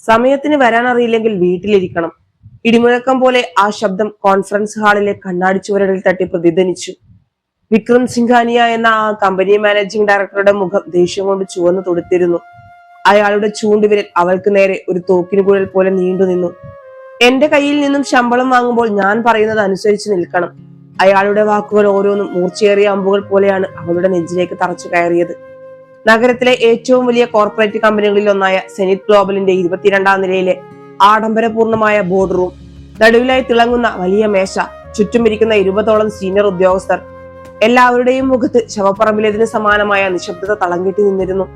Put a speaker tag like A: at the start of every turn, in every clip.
A: സമയത്തിന് വരാൻ അറിയില്ലെങ്കിൽ വീട്ടിലിരിക്കണം. ഇടിമുഴക്കം പോലെ ആ ശബ്ദം കോൺഫറൻസ് ഹാളിലെ കണ്ണാടി ചുവരുകളിൽ തട്ടി പ്രതിധ്വനിച്ചു. വിക്രം സിംഘാനിയ എന്ന ആ കമ്പനി മാനേജിംഗ് ഡയറക്ടറുടെ മുഖം ദേഷ്യം കൊണ്ട് ചുവന്നു തൊടുത്തിരുന്നു. അയാളുടെ ചൂണ്ടുവിരൽ അവൾക്ക് നേരെ ഒരു തോക്കിനുകുഴൽ പോലെ നീണ്ടു നിന്നു. എന്റെ കയ്യിൽ നിന്നും ശമ്പളം വാങ്ങുമ്പോൾ ഞാൻ പറയുന്നത് അനുസരിച്ച് നിൽക്കണം. അയാളുടെ വാക്കുകൾ ഓരോന്നും മൂർച്ചയേറിയ അമ്പുകൾ പോലെയാണ് അവളുടെ നെഞ്ചിലേക്ക് തറച്ചു കയറിയത്. നഗരത്തിലെ ഏറ്റവും വലിയ കോർപ്പറേറ്റ് കമ്പനികളിൽ ഒന്നായ സെനിറ്റ് ഗ്ലോബലിന്റെ 22ാം നിലയിലെ ആഡംബരപൂർണമായ ബോർഡ് റൂം, നടുവിലായി തിളങ്ങുന്ന വലിയ മേശ, ചുറ്റുമിരിക്കുന്ന 20ഓളം സീനിയർ ഉദ്യോഗസ്ഥർ, എല്ലാവരുടെയും മുഖത്ത് ശവപ്പറമ്പിലേതിന് സമാനമായ നിശബ്ദത തളംകെട്ടി നിന്നിരുന്നു.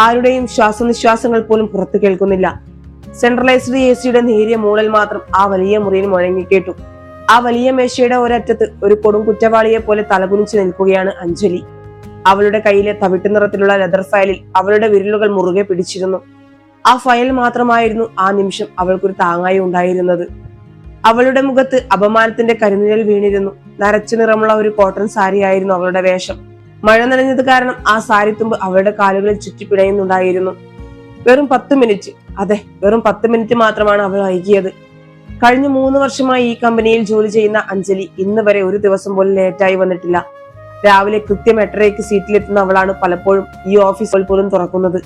A: ആരുടെയും ശ്വാസനിശ്വാസങ്ങൾ പോലും പുറത്തു കേൾക്കുന്നില്ല. സെൻട്രലൈസ്ഡ് AC-യുടെ നേരിയ മൂളൽ മാത്രം ആ വലിയ മുറിയിൽ മുഴങ്ങിക്കേട്ടു. ആ വലിയ മേശയുടെ ഒരറ്റത്ത് ഒരു കൊടും കുറ്റവാളിയെ പോലെ തലകുനിച്ചു നിൽക്കുകയാണ് അഞ്ജലി. അവളുടെ കയ്യിലെ തവിട്ട് നിറത്തിലുള്ള ലെതർ ഫയലിൽ അവളുടെ വിരലുകൾ മുറുകെ പിടിച്ചിരുന്നു. ആ ഫയൽ മാത്രമായിരുന്നു ആ നിമിഷം അവൾക്കൊരു താങ്ങായി ഉണ്ടായിരുന്നത്. അവളുടെ മുഖത്ത് അപമാനത്തിന്റെ കരിനിഴൽ വീണിരുന്നു. നരച്ചു നിറമുള്ള ഒരു കോട്ടൺ സാരിയായിരുന്നു അവളുടെ വേഷം. മഴ നനഞ്ഞത് കാരണം ആ സാരിത്തുമ്പ് അവളുടെ കാലുകളിൽ ചുറ്റിപ്പിടയുന്നുണ്ടായിരുന്നു. വെറും 10 മിനിറ്റ്, അതെ, വെറും 10 മിനിറ്റ് മാത്രമാണ് അവൾ വൈകിയത്. കഴിഞ്ഞ 3 വർഷമായി ഈ കമ്പനിയിൽ ജോലി ചെയ്യുന്ന അഞ്ജലി ഇന്ന് വരെ ഒരു ദിവസം പോലും ലേറ്റായി വന്നിട്ടില്ല. രാവിലെ കൃത്യം 8:30 സീറ്റിലെത്തുന്ന അവളാണ് പലപ്പോഴും ഈ ഓഫീസ് പോലും തുറക്കുന്നത്.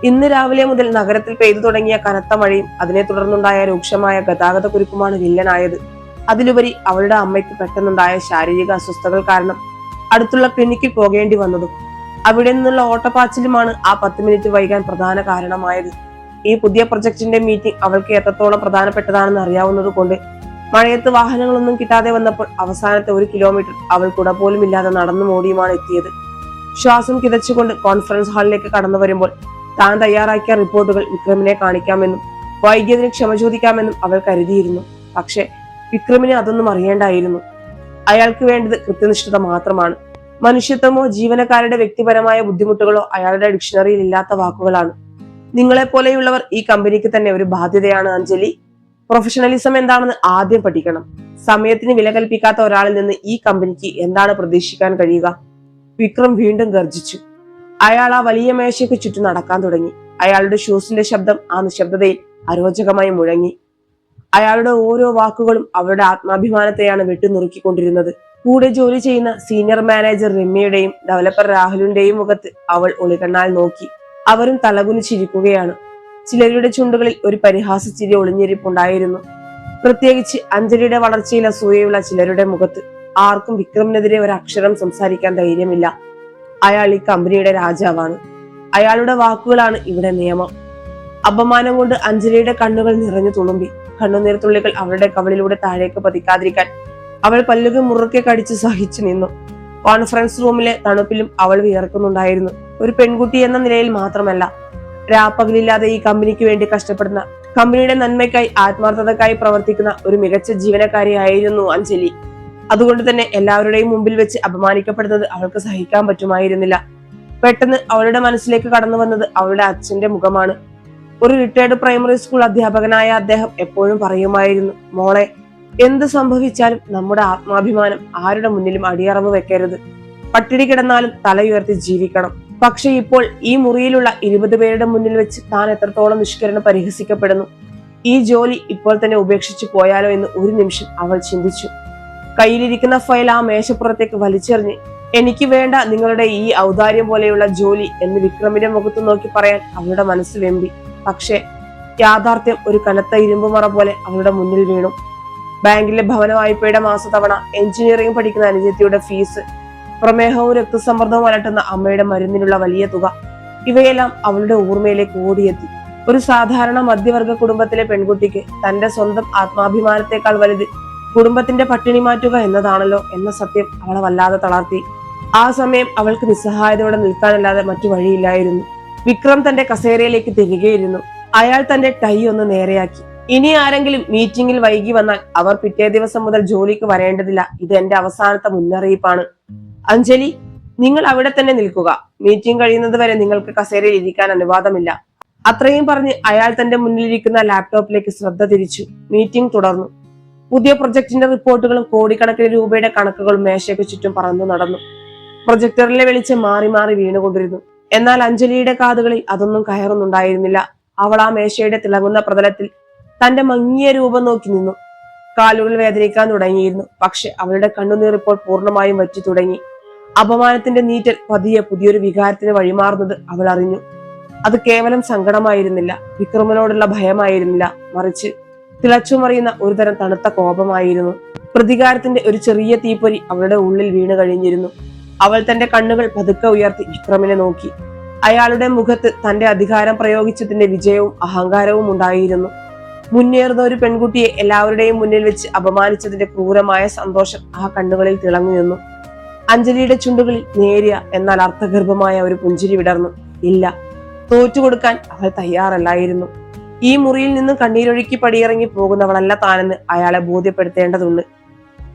A: ഇന്ന് രാവിലെ മുതൽ നഗരത്തിൽ പെയ്തു തുടങ്ങിയ കനത്ത മഴയും അതിനെ തുടർന്നുണ്ടായ രൂക്ഷമായ ഗതാഗത കുരുക്കുമാണ് വില്ലനായത്. അതിലുപരി അവളുടെ അമ്മയ്ക്ക് പെട്ടെന്നുണ്ടായ ശാരീരിക അസ്വസ്ഥതകൾ കാരണം അടുത്തുള്ള ക്ലിനിക്കിൽ പോകേണ്ടി വന്നതും അവിടെ നിന്നുള്ള ഓട്ടപ്പാച്ചിലുമാണ് ആ 10 മിനിറ്റ് വൈകാൻ പ്രധാന കാരണമായത്. ഈ പുതിയ പ്രൊജക്ടിന്റെ മീറ്റിംഗ് അവൾക്ക് എത്രത്തോളം പ്രധാനപ്പെട്ടതാണെന്ന് അറിയാവുന്നത് കൊണ്ട് മഴയത്ത് വാഹനങ്ങളൊന്നും കിട്ടാതെ വന്നപ്പോൾ അവസാനത്തെ 1 കിലോമീറ്റർ അവൾ കുട പോലും ഇല്ലാതെ നടന്നു ഓടിയുമാണ് എത്തിയത്. ശ്വാസം കിതച്ചുകൊണ്ട് കോൺഫറൻസ് ഹാളിലേക്ക് കടന്നു വരുമ്പോൾ താൻ തയ്യാറാക്കിയ റിപ്പോർട്ടുകൾ വിക്രമിനെ കാണിക്കാമെന്നും വൈകിയതിന് ക്ഷമ ചോദിക്കാമെന്നും അവൾ കരുതിയിരുന്നു. പക്ഷെ വിക്രമിന് അതൊന്നും അറിയേണ്ടായിരുന്നു. അയാൾക്ക് വേണ്ടത് കൃത്യനിഷ്ഠത മാത്രമാണ്. മനുഷ്യത്വമോ ജീവനക്കാരുടെ വ്യക്തിപരമായ ബുദ്ധിമുട്ടുകളോ അയാളുടെ ഡിക്ഷണറിയിൽ ഇല്ലാത്ത വാക്കുകളാണ്. നിങ്ങളെപ്പോലെയുള്ളവർ ഈ കമ്പനിക്ക് തന്നെ ഒരു ബാധ്യതയാണ് അഞ്ജലി. പ്രൊഫഷണലിസം എന്താണെന്ന് ആദ്യം പഠിക്കണം. സമയത്തിന് വില കൽപ്പിക്കാത്ത ഒരാളിൽ നിന്ന് ഈ കമ്പനിക്ക് എന്താണ് പ്രതീക്ഷിക്കാൻ കഴിയുക? വിക്രം വീണ്ടും ഗർജിച്ചു. അയാൾ ആ വലിയ മേശയ്ക്ക് ചുറ്റും നടക്കാൻ തുടങ്ങി. അയാളുടെ ഷൂസിന്റെ ശബ്ദം ആ നിശബ്ദതയിൽ അരോചകമായി മുഴങ്ങി. അയാളുടെ ഓരോ വാക്കുകളും അവരുടെ ആത്മാഭിമാനത്തെയാണ് വെട്ടിനുറുക്കിക്കൊണ്ടിരുന്നത്. കൂടെ ജോലി ചെയ്യുന്ന സീനിയർ മാനേജർ രമ്യയുടെയും ഡെവലപ്പർ രാഹുലിന്റെയും മുഖത്ത് അവൾ ഒളികണ്ണാൽ നോക്കി. അവരും തലകുനിച്ചിരിക്കുകയാണ്. ചിലരുടെ ചുണ്ടുകളിൽ ഒരു പരിഹാസ ചിരി ഒളിഞ്ഞിരിപ്പുണ്ടായിരുന്നു. പ്രത്യേകിച്ച് അഞ്ജലിയുടെ വളർച്ചയിൽ അസൂയയുള്ള ചിലരുടെ മുഖത്ത്. ആർക്കും വിക്രമിനെതിരെ ഒരു അക്ഷരം സംസാരിക്കാൻ ധൈര്യമില്ല. അയാൾ ഈ കമ്പനിയുടെ രാജാവാണ്. അയാളുടെ വാക്കുകളാണ് ഇവിടെ നിയമം. അപമാനം കൊണ്ട് അഞ്ജലിയുടെ കണ്ണുകൾ നിറഞ്ഞു തുളുമ്പി. കണ്ണുനീർ തുള്ളികൾ അവളുടെ കവളിലൂടെ താഴേക്ക് പതിക്കാതിരിക്കാൻ അവൾ പല്ലുകൾ മുറുക്കെ കടിച്ച് സഹിച്ചു നിന്നു. കോൺഫറൻസ് റൂമിലെ തണുപ്പിലും അവൾ വിയർക്കുന്നുണ്ടായിരുന്നു. ഒരു പെൺകുട്ടി എന്ന നിലയിൽ മാത്രമല്ല, രാപ്പകലില്ലാതെ ഈ കമ്പനിക്ക് വേണ്ടി കഷ്ടപ്പെടുന്ന, കമ്പനിയുടെ നന്മയ്ക്കായി ആത്മാർത്ഥതക്കായി പ്രവർത്തിക്കുന്ന ഒരു മികച്ച ജീവനക്കാരിയായിരുന്നു അഞ്ജലി. അതുകൊണ്ട് തന്നെ എല്ലാവരുടെയും മുമ്പിൽ വെച്ച് അപമാനിക്കപ്പെടുന്നത് അവൾക്ക് സഹിക്കാൻ പറ്റുമായിരുന്നില്ല. പെട്ടെന്ന് അവളുടെ മനസ്സിലേക്ക് കടന്നു വന്നത് അവളുടെ അച്ഛന്റെ മുഖമാണ്. ഒരു റിട്ടയർഡ് പ്രൈമറി സ്കൂൾ അധ്യാപകനായ അദ്ദേഹം എപ്പോഴും പറയുമായിരുന്നു, മോളെ, എന്ത് സംഭവിച്ചാലും നമ്മുടെ ആത്മാഭിമാനം ആരുടെ മുന്നിലും അടിയറവ് വെക്കരുത്. പട്ടിണി കിടന്നാലും തലയുയർത്തി ജീവിക്കണം. പക്ഷെ ഇപ്പോൾ ഈ മുറിയിലുള്ള 20 പേരുടെ മുന്നിൽ വെച്ച് താൻ എത്രത്തോളം നിഷ്കരണം പരിഹസിക്കപ്പെടുന്നു. ഈ ജോലി ഇപ്പോൾ തന്നെ ഉപേക്ഷിച്ചു പോയാലോ എന്ന് ഒരു നിമിഷം അവൾ ചിന്തിച്ചു. കയ്യിലിരിക്കുന്ന ഫയൽ ആ മേശപ്പുറത്തേക്ക് വലിച്ചെറിഞ്ഞ്, എനിക്ക് വേണ്ട നിങ്ങളുടെ ഈ ഔദാര്യം പോലെയുള്ള ജോലി എന്ന് വിക്രമിന്റെ മുഖത്ത് നോക്കി പറയാൻ അവളുടെ മനസ്സ് വെമ്പി. പക്ഷെ യാഥാർത്ഥ്യം ഒരു കനത്ത ഇരുമ്പുമറ പോലെ അവളുടെ മുന്നിൽ വീണു. ബാങ്കിലെ ഭവന വായ്പയുടെ മാസത്തവണ, എഞ്ചിനീയറിംഗ് പഠിക്കുന്ന അനുജത്തിയുടെ ഫീസ്, പ്രമേഹവും രക്തസമ്മർദ്ദവും അലട്ടുന്ന അമ്മയുടെ മരുന്നിനുള്ള വലിയ തുക, ഇവയെല്ലാം അവളുടെ ഓർമ്മയിലേക്ക് ഓടിയെത്തി. ഒരു സാധാരണ മധ്യവർഗ കുടുംബത്തിലെ പെൺകുട്ടിക്ക് തന്റെ സ്വന്തം ആത്മാഭിമാനത്തെക്കാൾ വലുത് കുടുംബത്തിന്റെ പട്ടിണി മാറ്റുക എന്നതാണല്ലോ എന്ന സത്യം അവളെ വല്ലാതെ തളർത്തി. ആ സമയം അവൾക്ക് നിസ്സഹായതയോടെ നിൽക്കാനല്ലാതെ മറ്റു വഴിയില്ലായിരുന്നു. വിക്രം തന്റെ കസേരയിലേക്ക് തിരികെയിരുന്നു. അയാൾ തന്റെ ടൈ ഒന്ന് നേരെയാക്കി. ഇനി ആരെങ്കിലും മീറ്റിംഗിൽ വൈകി വന്നാൽ അവർ പിറ്റേ ദിവസം മുതൽ ജോലിക്ക് വരേണ്ടതില്ല. ഇത് എന്റെ അവസാനത്തെ മുന്നറിയിപ്പാണ്. അഞ്ജലി, നിങ്ങൾ അവിടെ തന്നെ നിൽക്കുക. മീറ്റിംഗ് കഴിയുന്നത് വരെ നിങ്ങൾക്ക് കസേരയിൽ ഇരിക്കാൻ അനുവാദമില്ല. അത്രയും പറഞ്ഞ് അയാൾ തന്റെ മുന്നിലിരിക്കുന്ന ലാപ്ടോപ്പിലേക്ക് ശ്രദ്ധ തിരിച്ചു. മീറ്റിംഗ് തുടർന്നു. പുതിയ പ്രൊജക്ടിന്റെ റിപ്പോർട്ടുകളും കോടിക്കണക്കിന് രൂപയുടെ കണക്കുകളും മേശയ്ക്ക് ചുറ്റും പറന്നു നടന്നു. പ്രൊജക്ടറിലെ വെളിച്ചം മാറി മാറി വീണുകൊണ്ടിരുന്നു. എന്നാൽ അഞ്ജലിയുടെ കാതുകളിൽ അതൊന്നും കയറുന്നുണ്ടായിരുന്നില്ല. അവൾ ആ മേശയുടെ തിളങ്ങുന്ന പ്രതലത്തിൽ തന്റെ മങ്ങിയ രൂപം നോക്കി നിന്നു. കാലുകൾ വേദനിക്കാൻ തുടങ്ങിയിരുന്നു. പക്ഷെ അവളുടെ കണ്ണുനീർ ഇപ്പോൾ പൂർണ്ണമായും വറ്റി തുടങ്ങി. അപമാനത്തിന്റെ നീറ്റൽ പതിയെ പുതിയൊരു വികാരത്തിന് വഴിമാറുന്നത് അവൾ അറിഞ്ഞു. അത് കേവലം സങ്കടമായിരുന്നില്ല, വിക്രമനോടുള്ള ഭയമായിരുന്നില്ല, മറിച്ച് തിളച്ചുമറിയുന്ന ഒരുതരം തണുത്ത കോപമായിരുന്നു. പ്രതികാരത്തിന്റെ ഒരു ചെറിയ തീപ്പൊരി അവളുടെ ഉള്ളിൽ വീണു കഴിഞ്ഞിരുന്നു. അവൾ തന്റെ കണ്ണുകൾ പതുക്കെ ഉയർത്തി വിക്രമിനെ നോക്കി. അയാളുടെ മുഖത്ത് തന്റെ അധികാരം പ്രയോഗിച്ചതിന്റെ വിജയവും അഹങ്കാരവും ഉണ്ടായിരുന്നു. മുന്നേറുന്ന ഒരു പെൺകുട്ടിയെ എല്ലാവരുടെയും മുന്നിൽ വെച്ച് അപമാനിച്ചതിന്റെ ക്രൂരമായ സന്തോഷം ആ കണ്ണുകളിൽ തിളങ്ങി നിന്നു. അഞ്ജലിയുടെ ചുണ്ടുകളിൽ നേരിയ എന്നാൽ അർത്ഥഗർഭമായ ഒരു പുഞ്ചിരി വിടർന്നു. ഇല്ല, തോറ്റുകൊടുക്കാൻ അവൾ തയ്യാറല്ലായിരുന്നു. ഈ മുറിയിൽ നിന്ന് കണ്ണീരൊഴുക്കി പടിയിറങ്ങി പോകുന്നവളല്ല താനെന്ന് അയാളെ ബോധ്യപ്പെടുത്തേണ്ടതുണ്ട്.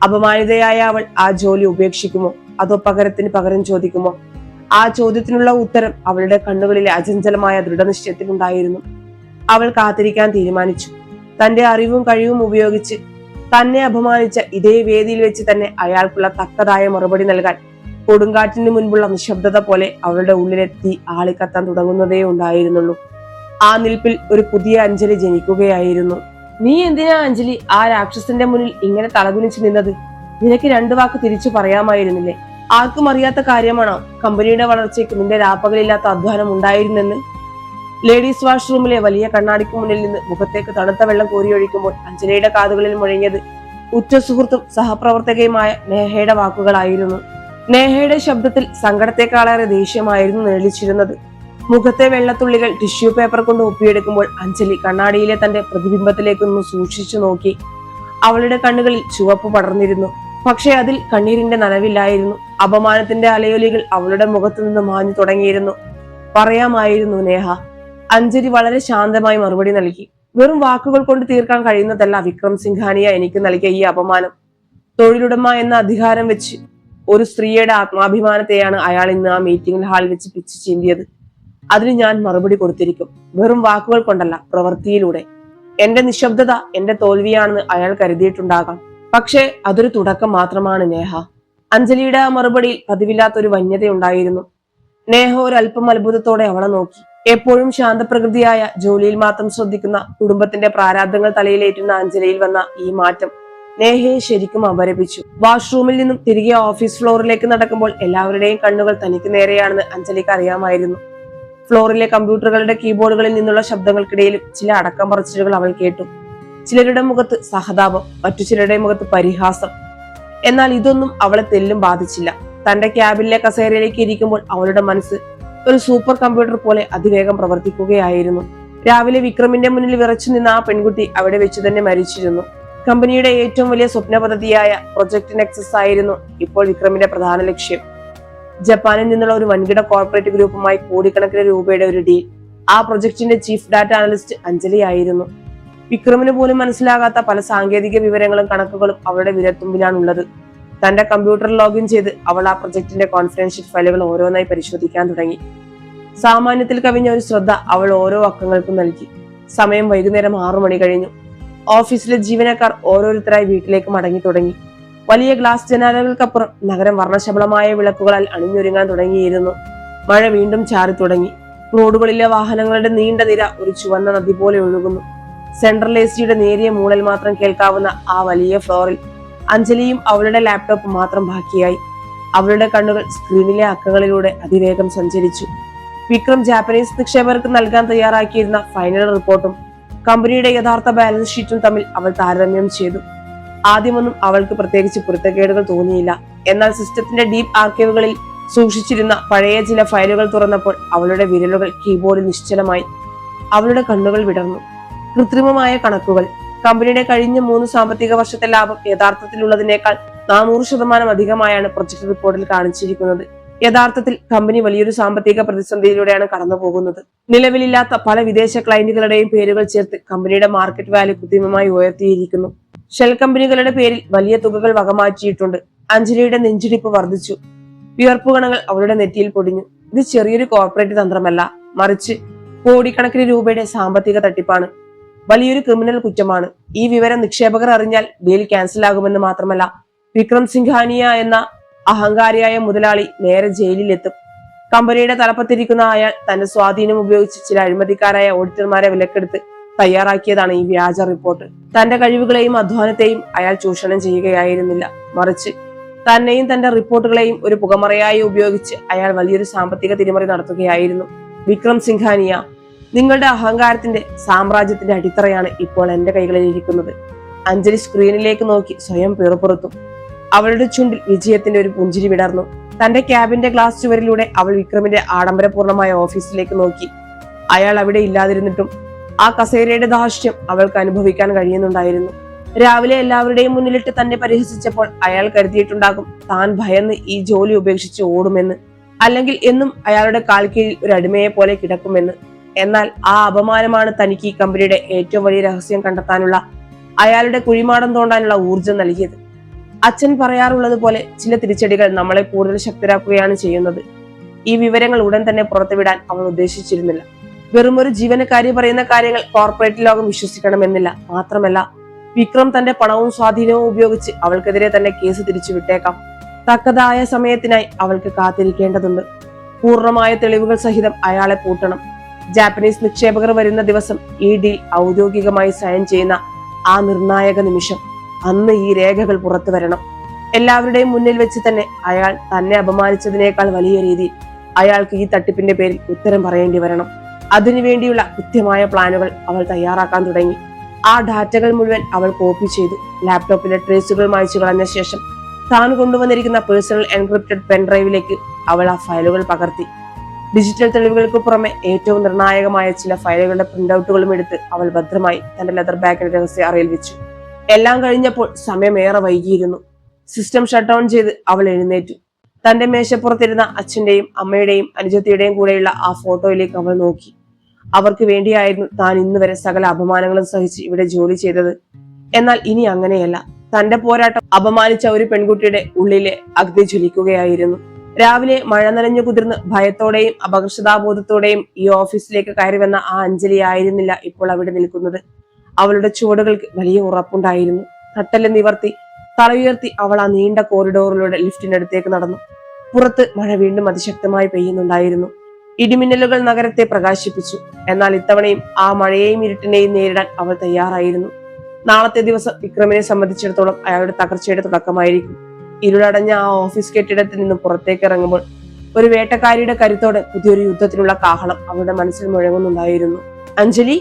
A: അപമാനിതയായ അവൾ ആ ജോലി ഉപേക്ഷിക്കുമോ, അതോ പകരത്തിന് പകരം ചോദിക്കുമോ? ആ ചോദ്യത്തിനുള്ള ഉത്തരം അവളുടെ കണ്ണുകളിലെ അചഞ്ചലമായ ദൃഢനിശ്ചയത്തിലുണ്ടായിരുന്നു. അവൾ കാത്തിരിക്കാൻ തീരുമാനിച്ചു. തന്റെ അറിവും കഴിവും ഉപയോഗിച്ച് തന്നെ അപമാനിച്ച ഇതേ വേദിയിൽ വെച്ച് തന്നെ അയാൾക്കുള്ള തക്കതായ മറുപടി നൽകാൻ കൊടുങ്കാറ്റിന് മുൻപുള്ള നിശബ്ദത പോലെ അവളുടെ ഉള്ളിലെ തീ ആളിക്കത്താൻ തുടങ്ങുന്നതേ ഉണ്ടായിരുന്നുള്ളൂ. ആ നിൽപ്പിൽ ഒരു പുതിയ അഞ്ജലി ജനിക്കുകയായിരുന്നു. നീ എന്തിനാ അഞ്ജലി ആ രാക്ഷസന്റെ മുന്നിൽ ഇങ്ങനെ തലകുനിച്ച് നിന്നത്? നിനക്ക് രണ്ടു വാക്ക് തിരിച്ചു പറയാമായിരുന്നില്ലേ? ആർക്കും അറിയാത്ത കാര്യമാണോ കമ്പനിയുടെ വളർച്ചയ്ക്ക് നിന്റെ രാപ്പകലില്ലാത്ത അധ്വാനം ഉണ്ടായിരുന്നെന്ന്? ലേഡീസ് വാഷ്റൂമിലെ വലിയ കണ്ണാടിക്ക് മുന്നിൽ നിന്ന് മുഖത്തേക്ക് തണുത്ത വെള്ളം കോരിയൊഴിക്കുമ്പോൾ അഞ്ജലിയുടെ കാതുകളിൽ മുഴങ്ങിയത് ഉറ്റ സുഹൃത്തും സഹപ്രവർത്തകയുമായ നേഹയുടെ വാക്കുകളായിരുന്നു. നേഹയുടെ ശബ്ദത്തിൽ സങ്കടത്തെക്കാളേറെ ദേഷ്യമായിരുന്നു നിഴലിച്ചിരുന്നത്. മുഖത്തെ വെള്ളത്തുള്ളികൾ ടിഷ്യൂ പേപ്പർ കൊണ്ട് ഒപ്പിയെടുക്കുമ്പോൾ അഞ്ജലി കണ്ണാടിയിലെ തന്റെ പ്രതിബിംബത്തിലേക്കൊന്ന് സൂക്ഷിച്ചു നോക്കി. അവളുടെ കണ്ണുകളിൽ ചുവപ്പ് പടർന്നിരുന്നു. പക്ഷെ അതിൽ കണ്ണീരിന്റെ നനവില്ലായിരുന്നു. അപമാനത്തിന്റെ അലയൊലികൾ അവളുടെ മുഖത്തു നിന്ന് മാഞ്ഞു തുടങ്ങിയിരുന്നു. പറയാമായിരുന്നു നേഹ. അഞ്ജലി വളരെ ശാന്തമായി മറുപടി നൽകി. വെറും വാക്കുകൾ കൊണ്ട് തീർക്കാൻ കഴിയുന്നതല്ല വിക്രം സിംഘാനിയ എനിക്ക് നൽകിയ ഈ അപമാനം. തൊഴിലുടമ എന്ന അധികാരം വെച്ച് ഒരു സ്ത്രീയുടെ ആത്മാഭിമാനത്തെയാണ് അയാൾ ഇന്ന് ആ മീറ്റിംഗ് ഹാളിൽ വെച്ച് പിച്ചു ചീന്തിയത്. അതിന് ഞാൻ മറുപടി കൊടുത്തിരിക്കും. വെറും വാക്കുകൾ കൊണ്ടല്ല, പ്രവൃത്തിയിലൂടെ. എന്റെ നിശബ്ദത എന്റെ തോൽവിയാണെന്ന് അയാൾ കരുതിയിട്ടുണ്ടാകാം. പക്ഷേ അതൊരു തുടക്കം മാത്രമാണ് നേഹ. അഞ്ജലിയുടെ ആ മറുപടിയിൽ പതിവില്ലാത്തൊരു വന്യതയുണ്ടായിരുന്നു. നേഹ ഒരല്പം അത്ഭുതത്തോടെ അവളെ നോക്കി. എപ്പോഴും ശാന്തപ്രകൃതിയായ ജോലിയിൽ മാത്രം ശ്രദ്ധിക്കുന്ന കുടുംബത്തിന്റെ പ്രാരാബ്ദങ്ങൾ തലയിലേറ്റുന്ന അഞ്ജലിയിൽ വന്ന ഈ മാറ്റം നേഹയെ ശരിക്കും അപരപിച്ചു. വാഷ്റൂമിൽ നിന്നും തിരികെ ഓഫീസ് ഫ്ലോറിലേക്ക് നടക്കുമ്പോൾ എല്ലാവരുടെയും കണ്ണുകൾ തനിക്ക് നേരെയാണെന്ന് അഞ്ജലിക്ക് അറിയാമായിരുന്നു. ഫ്ലോറിലെ കമ്പ്യൂട്ടറുകളുടെ കീബോർഡുകളിൽ നിന്നുള്ള ശബ്ദങ്ങൾക്കിടയിലും ചില അടക്കം പറച്ചിലുകൾ അവൾ കേട്ടു. ചിലരുടെ മുഖത്ത് സഹതാപം, മറ്റു ചിലരുടെ മുഖത്ത് പരിഹാസം. എന്നാൽ ഇതൊന്നും അവളെ തെല്ലും ബാധിച്ചില്ല. തന്റെ ക്യാബിനിലെ കസേരയിലേക്ക് ഇരിക്കുമ്പോൾ അവളുടെ മനസ്സ് ഒരു സൂപ്പർ കമ്പ്യൂട്ടർ പോലെ അതിവേഗം പ്രവർത്തിക്കുകയായിരുന്നു. രാവിലെ വിക്രമിന്റെ മുന്നിൽ വിറച്ചു നിന്ന ആ പെൺകുട്ടി അവിടെ വെച്ച് തന്നെ മരിച്ചിരുന്നു. കമ്പനിയുടെ ഏറ്റവും വലിയ സ്വപ്ന പദ്ധതിയായ പ്രൊജക്ട് നെക്സസ് ആയിരുന്നു ഇപ്പോൾ വിക്രമിന്റെ പ്രധാന ലക്ഷ്യം. ജപ്പാനിൽ നിന്നുള്ള ഒരു വൻകിട കോർപ്പറേറ്റ് ഗ്രൂപ്പുമായി കോടിക്കണക്കിന് രൂപയുടെ ഒരു ഡീൽ. ആ പ്രൊജക്ടിന്റെ ചീഫ് ഡാറ്റ അനലിസ്റ്റ് അഞ്ജലി ആയിരുന്നു. വിക്രമിന് പോലും മനസ്സിലാകാത്ത പല സാങ്കേതിക വിവരങ്ങളും കണക്കുകളും അവളുടെ വിരൽത്തുമ്പിലാണുള്ളത്. തന്റെ കമ്പ്യൂട്ടറിൽ ലോഗിൻ ചെയ്ത് അവൾ ആ പ്രൊജക്ടിന്റെ കോൺഫിഡൻഷ്യൽ ഫയലുകൾ ഓരോന്നായി പരിശോധിക്കാൻ തുടങ്ങി. സാമാന്യത്തിൽ കവിഞ്ഞ ഒരു ശ്രദ്ധ അവൾ ഓരോ അക്കങ്ങൾക്കും നൽകി. സമയം വൈകുന്നേരം 6 മണി കഴിഞ്ഞു. ഓഫീസിലെ ജീവനക്കാർ ഓരോരുത്തരായി വീട്ടിലേക്ക് മടങ്ങി തുടങ്ങി. വലിയ ഗ്ലാസ് ജനാലകൾക്കപ്പുറം നഗരം വർണ്ണശബളമായ വിളക്കുകളാൽ അണിഞ്ഞൊരുങ്ങാൻ തുടങ്ങിയിരുന്നു. മഴ വീണ്ടും ചാറി തുടങ്ങി. റോഡുകളിലെ വാഹനങ്ങളുടെ നീണ്ട നിര ഒരു ചുവന്ന നദി പോലെ ഒഴുകുന്നു. സെൻട്രൽ എസിയുടെ നേരിയ മൂളൽ മാത്രം കേൾക്കാവുന്ന ആ വലിയ ഫ്ലോറിൽ അഞ്ജലിയും അവളുടെ ലാപ്ടോപ്പ് മാത്രം ബാക്കിയായി. അവളുടെ കണ്ണുകൾ സ്ക്രീനിലെ അക്കങ്ങളിലൂടെ അതിവേഗം സഞ്ചരിച്ചു. വിക്രം ജാപ്പനീസ് നിക്ഷേപകർക്ക് നൽകാൻ തയ്യാറാക്കിയിരുന്ന ഫൈനൽ റിപ്പോർട്ടും കമ്പനിയുടെ യഥാർത്ഥ ബാലൻസ് ഷീറ്റും തമ്മിൽ അവൾ താരതമ്യം ചെയ്തു. ആദ്യമൊന്നും അവൾക്ക് പ്രത്യേകിച്ച് പൊരുത്തക്കേടുകൾ തോന്നിയില്ല. എന്നാൽ സിസ്റ്റത്തിന്റെ ഡീപ് ആർക്കൈവുകളിൽ സൂക്ഷിച്ചിരുന്ന പഴയ ചില ഫയലുകൾ തുറന്നപ്പോൾ അവളുടെ വിരലുകൾ കീബോർഡിൽ നിശ്ചലമായി. അവളുടെ കണ്ണുകൾ വിടർന്നു. കൃത്രിമമായ കണക്കുകൾ. കമ്പനിയുടെ കഴിഞ്ഞ 3 സാമ്പത്തിക വർഷത്തെ ലാഭം യഥാർത്ഥത്തിലുള്ളതിനേക്കാൾ 400% അധികമായാണ് പ്രൊജക്ട് റിപ്പോർട്ടിൽ കാണിച്ചിരിക്കുന്നത്. യഥാർത്ഥത്തിൽ കമ്പനി വലിയൊരു സാമ്പത്തിക പ്രതിസന്ധിയിലൂടെയാണ് കടന്നു പോകുന്നത്. നിലവിലില്ലാത്ത പല വിദേശ ക്ലയന്റുകളുടെയും പേരുകൾ ചേർത്ത് കമ്പനിയുടെ മാർക്കറ്റ് വാല്യൂ കൃത്രിമമായി ഉയർത്തിയിരിക്കുന്നു. ഷെൽ കമ്പനികളുടെ പേരിൽ വലിയ തുകകൾ വകമാറ്റിയിട്ടുണ്ട്. അഞ്ജലിയുടെ നെഞ്ചിടിപ്പ് വർദ്ധിച്ചു. വിയർപ്പുകണങ്ങൾ അവളുടെ നെറ്റിയിൽ പൊടിഞ്ഞു. ഇത് ചെറിയൊരു കോർപ്പറേറ്റ് തന്ത്രമല്ല, മറിച്ച് കോടിക്കണക്കിന് രൂപയുടെ സാമ്പത്തിക തട്ടിപ്പാണ്. വലിയൊരു ക്രിമിനൽ കുറ്റമാണ്. ഈ വിവരം നിക്ഷേപകർ അറിഞ്ഞാൽ ഡീൽ ക്യാൻസൽ ആകുമെന്ന് മാത്രമല്ല, വിക്രം സിംഘാനിയ എന്ന അഹങ്കാരിയായ മുതലാളി നേരെ ജയിലിലെത്തും. കമ്പനിയുടെ തലപ്പത്തിരിക്കുന്ന അയാൾ തന്റെ സ്വാധീനം ഉപയോഗിച്ച് ചില അഴിമതിക്കാരായ ഓഡിറ്റർമാരെ വിലക്കെടുത്ത് തയ്യാറാക്കിയതാണ് ഈ വ്യാജ റിപ്പോർട്ട്. തന്റെ കഴിവുകളെയും അധ്വാനത്തെയും അയാൾ ചൂഷണം ചെയ്യുകയായിരുന്നില്ല, മറിച്ച് തന്നെയും തന്റെ റിപ്പോർട്ടുകളെയും ഒരു പുകമറയായി ഉപയോഗിച്ച് അയാൾ വലിയൊരു സാമ്പത്തിക തിരിമറി നടത്തുകയായിരുന്നു. വിക്രം സിംഘാനിയ, നിങ്ങളുടെ അഹങ്കാരത്തിന്റെ സാമ്രാജ്യത്തിന്റെ അടിത്തറയാണ് ഇപ്പോൾ എന്റെ കൈകളിൽ ഇരിക്കുന്നത്. അഞ്ജലി സ്ക്രീനിലേക്ക് നോക്കി സ്വയം പിറുപിറുത്തു. അവളുടെ ചുണ്ടിൽ വിജയത്തിന്റെ ഒരു പുഞ്ചിരി വിടർന്നു. തന്റെ ക്യാബിന്റെ ഗ്ലാസ് ചുവരിലൂടെ അവൾ വിക്രമിന്റെ ആഡംബരപൂർണമായ ഓഫീസിലേക്ക് നോക്കി. അയാൾ അവിടെ ഇല്ലാതിരുന്നിട്ടും ആ കസേരയുടെ ധാർഷ്ട്യം അവൾക്ക് അനുഭവിക്കാൻ കഴിയുന്നുണ്ടായിരുന്നു. രാവിലെ എല്ലാവരുടെയും മുന്നിലിട്ട് തന്നെ പരിഹസിച്ചപ്പോൾ അയാൾ കരുതിയിട്ടുണ്ടാകും താൻ ഭയന്ന് ഈ ജോലി ഉപേക്ഷിച്ച് ഓടുമെന്ന്, അല്ലെങ്കിൽ എന്നും അയാളുടെ കാൽ കീഴിൽ ഒരു അടിമയെ പോലെ കിടക്കുമെന്ന്. എന്നാൽ ആ അപമാനമാണ് തനിക്ക് ഈ കമ്പനിയുടെ ഏറ്റവും വലിയ രഹസ്യം കണ്ടെത്താനുള്ള, അയാളുടെ കുഴിമാടം തോണ്ടാനുള്ള ഊർജം നൽകിയത്. അച്ഛൻ പറയാറുള്ളത് പോലെ ചില തിരിച്ചടികൾ നമ്മളെ കൂടുതൽ ശക്തരാക്കുകയാണ് ചെയ്യുന്നത്. ഈ വിവരങ്ങൾ ഉടൻ തന്നെ പുറത്തുവിടാൻ അവൾ ഉദ്ദേശിച്ചിരുന്നില്ല. വെറുമൊരു ജീവനക്കാരി പറയുന്ന കാര്യങ്ങൾ കോർപ്പറേറ്റ് ലോകം വിശ്വസിക്കണമെന്നില്ല. മാത്രമല്ല, വിക്രം തന്റെ പണവും സ്വാധീനവും ഉപയോഗിച്ച് അവൾക്കെതിരെ തന്നെ കേസ് തിരിച്ചു വിട്ടേക്കാം. തക്കതായ സമയത്തിനായി അവൾക്ക് കാത്തിരിക്കേണ്ടതുണ്ട്. പൂർണ്ണമായ തെളിവുകൾ സഹിതം അയാളെ പൂട്ടണം. ജാപ്പനീസ് നിക്ഷേപകർ വരുന്ന ദിവസം ഈ ഡീൽ ഔദ്യോഗികമായി സൈൻ ചെയ്യുന്ന ആ നിർണായക നിമിഷം, അന്ന് ഈ രേഖകൾ പുറത്തു വരണം. എല്ലാവരുടെയും മുന്നിൽ വെച്ച് തന്നെ അയാൾ തന്നെ അപമാനിച്ചതിനേക്കാൾ വലിയ രീതിയിൽ അയാൾക്ക് ഈ തട്ടിപ്പിന്റെ പേരിൽ ഉത്തരം പറയേണ്ടി വരണം. അതിനുവേണ്ടിയുള്ള കൃത്യമായ പ്ലാനുകൾ അവൾ തയ്യാറാക്കാൻ തുടങ്ങി. ആ ഡാറ്റകൾ മുഴുവൻ അവൾ കോപ്പി ചെയ്തു. ലാപ്ടോപ്പിലെ ട്രേസുകൾ മായ്ച്ചു കളഞ്ഞ ശേഷം താൻ കൊണ്ടുവന്നിരിക്കുന്ന പേഴ്സണൽ എൻക്രിപ്റ്റഡ് പെൻഡ്രൈവിലേക്ക് അവൾ ആ ഫയലുകൾ പകർത്തി. ഡിജിറ്റൽ തെളിവുകൾക്ക് പുറമെ ഏറ്റവും നിർണായകമായ ചില ഫയലുകളുടെ പ്രിന്റൌട്ടുകളും എടുത്ത് അവൾ ഭദ്രമായി തന്റെ ലെതർ ബാഗിന്റെ രഹസ്യ അറയിൽ വെച്ചു. എല്ലാം കഴിഞ്ഞപ്പോൾ സമയമേറെ വൈകിയിരുന്നു. സിസ്റ്റം ഷട്ട് ഡൗൺ ചെയ്ത് അവൾ എഴുന്നേറ്റു. തന്റെ മേശപ്പുറത്തിരുന്ന അച്ഛന്റെയും അമ്മയുടെയും അനുജത്തിയുടെയും കൂടെയുള്ള ആ ഫോട്ടോയിലേക്ക് അവൾ നോക്കി. അവർക്ക് വേണ്ടിയായിരുന്നു താൻ ഇന്ന് വരെ സകല അപമാനങ്ങളും സഹിച്ച് ഇവിടെ ജോലി ചെയ്തത്. എന്നാൽ ഇനി അങ്ങനെയല്ല. തന്റെ പോരാട്ടം അപമാനിച്ച ഒരു പെൺകുട്ടിയുടെ ഉള്ളിലെ അഗ്നി ജ്വലിക്കുകയായിരുന്നു. രാവിലെ മഴ നനഞ്ഞു കുതിർന്ന് ഭയത്തോടെയും അപകർഷതാബോധത്തോടെയും ഈ ഓഫീസിലേക്ക് കയറി വന്ന ആ അഞ്ജലി ആയിരുന്നില്ല ഇപ്പോൾ അവിടെ നിൽക്കുന്നത്. അവളുടെ ചുവടുകൾക്ക് വലിയ ഉറപ്പുണ്ടായിരുന്നു. തട്ടല് നിവർത്തി തലയുയർത്തി അവൾ ആ നീണ്ട കോറിഡോറിലൂടെ ലിഫ്റ്റിനടുത്തേക്ക് നടന്നു. പുറത്ത് മഴ വീണ്ടും അതിശക്തമായി പെയ്യുന്നുണ്ടായിരുന്നു. ഇടിമിന്നലുകൾ നഗരത്തെ പ്രകാശിപ്പിച്ചു. എന്നാൽ ഇത്തവണയും ആ മഴയെയും ഇരുട്ടിനെയും നേരിടാൻ അവൾ തയ്യാറായിരുന്നു. നാളത്തെ ദിവസം വിക്രമിനെ സംബന്ധിച്ചിടത്തോളം അയാളുടെ തകർച്ചയുടെ തുടക്കമായിരിക്കും. ഇരുളടഞ്ഞ ആ ഓഫീസ് കെട്ടിടത്തിൽ നിന്നും പുറത്തേക്ക് ഇറങ്ങുമ്പോൾ ഒരു വേട്ടക്കാരിയുടെ കരുത്തോടെ പുതിയൊരു യുദ്ധത്തിനുള്ള കാഹളം അവളുടെ മനസ്സിൽ മുഴങ്ങുന്നുണ്ടായിരുന്നു. അഞ്ജലി,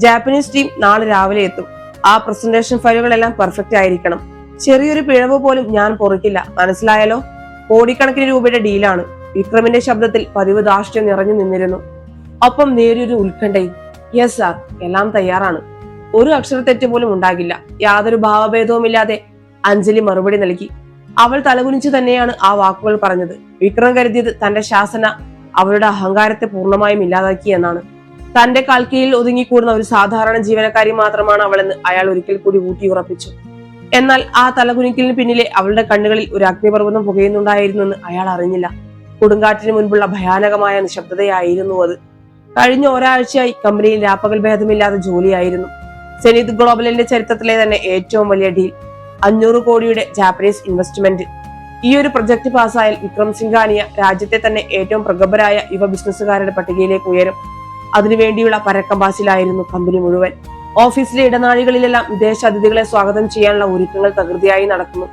A: ജാപ്പനീസ് ടീം നാളെ രാവിലെ എത്തും. ആ പ്രസന്റേഷൻ ഫയലുകളെല്ലാം പെർഫെക്റ്റ് ആയിരിക്കണം. ചെറിയൊരു പിഴവ് പോലും ഞാൻ പൊറുക്കില്ല, മനസ്സിലായാലോ? കോടിക്കണക്കിന് രൂപയുടെ ഡീലാണ്. വിക്രമിന്റെ ശബ്ദത്തിൽ പതിവ് ധാർഷ്ട്യം നിറഞ്ഞു നിന്നിരുന്നു. ഒപ്പം നേരിയൊരു ഉത്കണ്ഠയും. യെസ് സാർ, എല്ലാം തയ്യാറാണ്. ഒരു അക്ഷരത്തെറ്റ് പോലും ഉണ്ടാകില്ല. യാതൊരു ഭാവഭേദവുമില്ലാതെ അഞ്ജലി മറുപടി നൽകി. അവൾ തലകുനിച്ചു തന്നെയാണ് ആ വാക്കുകൾ പറഞ്ഞത്. വിക്രം കരുതിയത് തന്റെ ശാസന അവളുടെ അഹങ്കാരത്തെ പൂർണ്ണമായും ഇല്ലാതാക്കി എന്നാണ്. തന്റെ കാൽക്കീഴിൽ ഒതുങ്ങിക്കൂടുന്ന ഒരു സാധാരണ ജീവനക്കാരി മാത്രമാണ് അവളെന്ന് അയാൾ ഒരിക്കൽ കൂടി ഊട്ടിയുറപ്പിച്ചു. എന്നാൽ ആ തലകുനിക്കലിന് പിന്നിലെ അവളുടെ കണ്ണുകളിൽ ഒരു അഗ്നിപർവ്വതം പുകയുന്നുണ്ടായിരുന്നെന്ന് അയാൾ അറിഞ്ഞില്ല. കൊടുങ്കാറ്റിന് മുൻപുള്ള ഭയാനകമായ നിശബ്ദതയായിരുന്നു അത്. കഴിഞ്ഞ ഒരാഴ്ചയായി കമ്പനിയിൽ രാപ്പകൽ ഭേദമില്ലാതെ ജോലിയായിരുന്നു. സെനീത് ഗ്ലോബലിന്റെ ചരിത്രത്തിലെ തന്നെ ഏറ്റവും വലിയ ഡീൽ, 500 കോടിയുടെ ജാപ്പനീസ് ഇൻവെസ്റ്റ്മെന്റ്. ഈ ഒരു പ്രൊജക്ട് പാസ്സായാൽ വിക്രം സിംഘാനിയ രാജ്യത്തെ തന്നെ ഏറ്റവും പ്രഗത്ഭരായ യുവ ബിസിനസ്സുകാരുടെ പട്ടികയിലേക്ക് ഉയരും. അതിനുവേണ്ടിയുള്ള പരക്കമ്പാച്ചിലായിരുന്നു കമ്പനി മുഴുവൻ. ഓഫീസിലെ ഇടനാഴികളിലെല്ലാം വിദേശ അതിഥികളെ സ്വാഗതം ചെയ്യാനുള്ള ഒരുക്കങ്ങൾ തകൃതിയായി നടക്കുന്നു.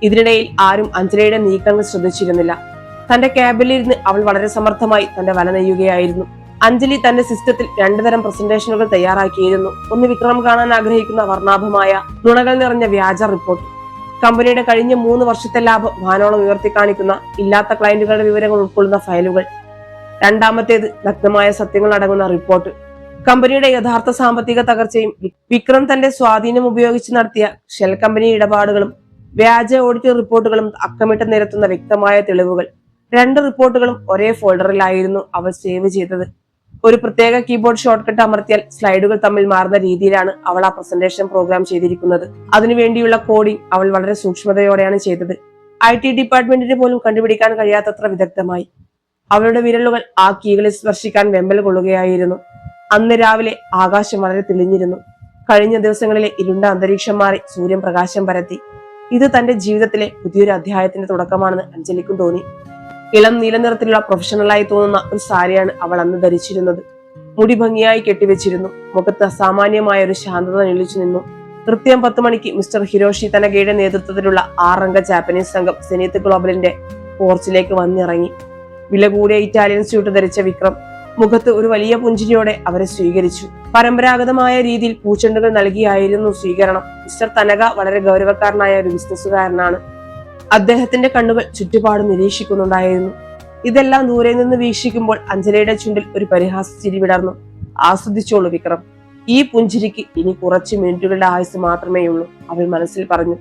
A: ഇതിനിടയിൽ ആരും അഞ്ജലിയുടെ നീക്കങ്ങൾ ശ്രദ്ധിച്ചിരുന്നില്ല. തന്റെ ക്യാബിലിരുന്ന് അവൾ വളരെ സമർത്ഥമായി തന്റെ വല നെയ്യുകയായിരുന്നു. അഞ്ജലി തന്റെ സിസ്റ്റത്തിൽ 2 തരം പ്രസന്റേഷനുകൾ തയ്യാറാക്കിയിരുന്നു. ഒന്ന് വിക്രം കാണാൻ ആഗ്രഹിക്കുന്ന വർണ്ണാഭമായ നുണകൾ നിറഞ്ഞ വ്യാജ റിപ്പോർട്ട്, കമ്പനിയുടെ കഴിഞ്ഞ 3 വർഷത്തെ ലാഭം വാനോളം ഉയർത്തി കാണിക്കുന്ന ഇല്ലാത്ത ക്ലയന്റുകളുടെ വിവരങ്ങൾ ഉൾക്കൊള്ളുന്ന ഫയലുകൾ. രണ്ടാമത്തേത് നഗ്നമായ സത്യങ്ങൾ അടങ്ങുന്ന റിപ്പോർട്ട്, കമ്പനിയുടെ യഥാർത്ഥ സാമ്പത്തിക തകർച്ചയും വിക്രം തന്റെ സ്വാധീനം ഉപയോഗിച്ച് നടത്തിയ ഷെൽ കമ്പനി ഇടപാടുകളും വ്യാജ ഓഡിറ്റ് റിപ്പോർട്ടുകളും അക്കമിട്ട് നിരത്തുന്ന വ്യക്തമായ തെളിവുകൾ. 2 റിപ്പോർട്ടുകളും ഒരേ ഫോൾഡറിലായിരുന്നു അവൾ സേവ് ചെയ്തത്. ഒരു പ്രത്യേക കീബോർഡ് ഷോർട്ട്കട്ട് അമർത്തിയാൽ സ്ലൈഡുകൾ തമ്മിൽ മാറുന്ന രീതിയിലാണ് അവൾ ആ പ്രസന്റേഷൻ പ്രോഗ്രാം ചെയ്തിരിക്കുന്നത്. അതിനുവേണ്ടിയുള്ള കോഡിംഗ് അവൾ വളരെ സൂക്ഷ്മതയോടെയാണ് ചെയ്തത്. IT ഡിപ്പാർട്ട്മെന്റിന് പോലും കണ്ടുപിടിക്കാൻ കഴിയാത്തത്ര വിദഗ്ധമായി. അവളുടെ വിരലുകൾ ആ കീകളിൽ സ്പർശിക്കാൻ വെമ്പൽ കൊള്ളുകയായിരുന്നു. അന്ന് രാവിലെ ആകാശം വളരെ തെളിഞ്ഞിരുന്നു. കഴിഞ്ഞ ദിവസങ്ങളിലെ ഇരുണ്ട അന്തരീക്ഷം മാറി സൂര്യൻ പ്രകാശം പരത്തി. ഇത് തന്റെ ജീവിതത്തിലെ പുതിയൊരു അധ്യായത്തിന്റെ തുടക്കമാണെന്ന് അഞ്ജലിക്കും തോന്നി. ഇളം നീല നിറത്തിലുള്ള പ്രൊഫഷണലായി തോന്നുന്ന ഒരു സാരിയാണ് അവൾ അന്ന് ധരിച്ചിരുന്നത്. മുടി ഭംഗിയായി കെട്ടിവെച്ചിരുന്നു. മുഖത്ത് അസാമാന്യമായ ഒരു ശാന്തത നിഴലിച്ചു നിന്നു. കൃത്യം 10 മണിക്ക് മിസ്റ്റർ ഹിരോഷി തനഗയുടെ നേതൃത്വത്തിലുള്ള 6 അംഗ ജാപ്പനീസ് സംഘം സെനീത്ത് ഗ്ലോബലിന്റെ പോർച്ചിലേക്ക് വന്നിറങ്ങി. വില കൂടിയ ഇറ്റാലിയൻ സ്യൂട്ട് ധരിച്ച വിക്രം മുഖത്ത് ഒരു വലിയ പുഞ്ചിരിയോടെ അവരെ സ്വീകരിച്ചു. പരമ്പരാഗതമായ രീതിയിൽ പൂച്ചെണ്ടുകൾ നൽകിയായിരുന്നു സ്വീകരണം. മിസ്റ്റർ തനക വളരെ ഗൗരവക്കാരനായ ഒരു ബിസിനസ്സുകാരനാണ്. അദ്ദേഹത്തിന്റെ കണ്ണുകൾ ചുറ്റുപാടും നിരീക്ഷിക്കുന്നുണ്ടായിരുന്നു. ഇതെല്ലാം ദൂരെ നിന്ന് വീക്ഷിക്കുമ്പോൾ അഞ്ജലിയുടെ ചുണ്ടിൽ ഒരു പരിഹാസ ചിരി വിടർന്നു. ആസ്വദിച്ചോളൂ വിക്രം, ഈ പുഞ്ചിരിക്ക് ഇനി കുറച്ച് മിനിറ്റുകളുടെ ആയുസ് മാത്രമേയുള്ളൂ, അവൾ മനസ്സിൽ പറഞ്ഞു.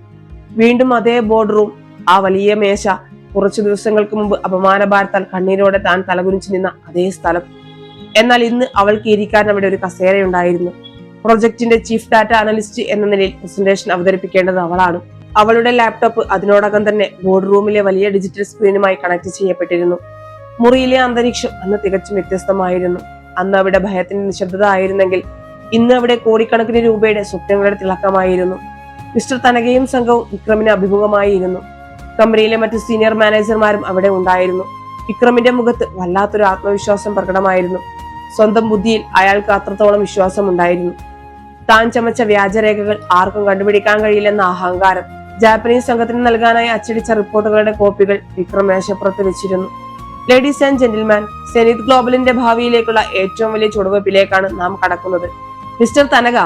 A: വീണ്ടും അതേ ബോർഡ് റൂം, ആ വലിയ മേശ, കുറച്ചു ദിവസങ്ങൾക്ക് മുമ്പ് അപമാനഭാരത്താൽ കണ്ണീരോടെ താൻ തലകുനിച്ചു നിന്ന അതേ സ്ഥലം. എന്നാൽ ഇന്ന് അവൾക്ക് ഇരിക്കാൻ അവിടെ ഒരു കസേരയുണ്ടായിരുന്നു. പ്രൊജക്ടിന്റെ ചീഫ് ഡാറ്റ അനലിസ്റ്റ് എന്ന നിലയിൽ പ്രസന്റേഷൻ അവതരിപ്പിക്കേണ്ടത് അവളാണ്. അവളുടെ ലാപ്ടോപ്പ് അതിനോടകം തന്നെ ബോർഡ് റൂമിലെ വലിയ ഡിജിറ്റൽ സ്ക്രീനുമായി കണക്ട് ചെയ്യപ്പെട്ടിരുന്നു. മുറിയിലെ അന്തരീക്ഷം അന്ന് തികച്ചും വ്യത്യസ്തമായിരുന്നു. അന്ന് അവിടെ ഭയത്തിന്റെ നിശബ്ദത ആയിരുന്നെങ്കിൽ ഇന്ന് അവിടെ കോടിക്കണക്കിന് രൂപയുടെ സ്വപ്നങ്ങളുടെ തിളക്കമായിരുന്നു. മിസ്റ്റർ തനകയും സംഘവും വിക്രമിന് അഭിമുഖമായിരുന്നു. കമ്പനിയിലെ മറ്റ് സീനിയർ മാനേജർമാരും അവിടെ ഉണ്ടായിരുന്നു. വിക്രമിന്റെ മുഖത്ത് വല്ലാത്തൊരു ആത്മവിശ്വാസം പ്രകടമായിരുന്നു. സ്വന്തം ബുദ്ധിയിൽ അയാൾക്ക് അത്രത്തോളം വിശ്വാസം ഉണ്ടായിരുന്നു. താൻ ചമച്ച വ്യാജരേഖകൾ ആർക്കും കണ്ടുപിടിക്കാൻ കഴിയില്ലെന്ന അഹങ്കാരം. ജാപ്പനീസ് സംഘത്തിന് നൽകാനായി അച്ചടിച്ച റിപ്പോർട്ടുകളുടെ കോപ്പികൾ വിക്രം മേശപ്പുറത്ത് വെച്ചിരുന്നു. ലേഡീസ് ആൻഡ് ജെന്റിൽമാൻ, സെനീത്ത് ഗ്ലോബലിന്റെ ഭാവിയിലേക്കുള്ള ഏറ്റവും വലിയ ചുവടുവയ്പിലേക്കാണ് നാം കടക്കുന്നത്. മിസ്റ്റർ തനക,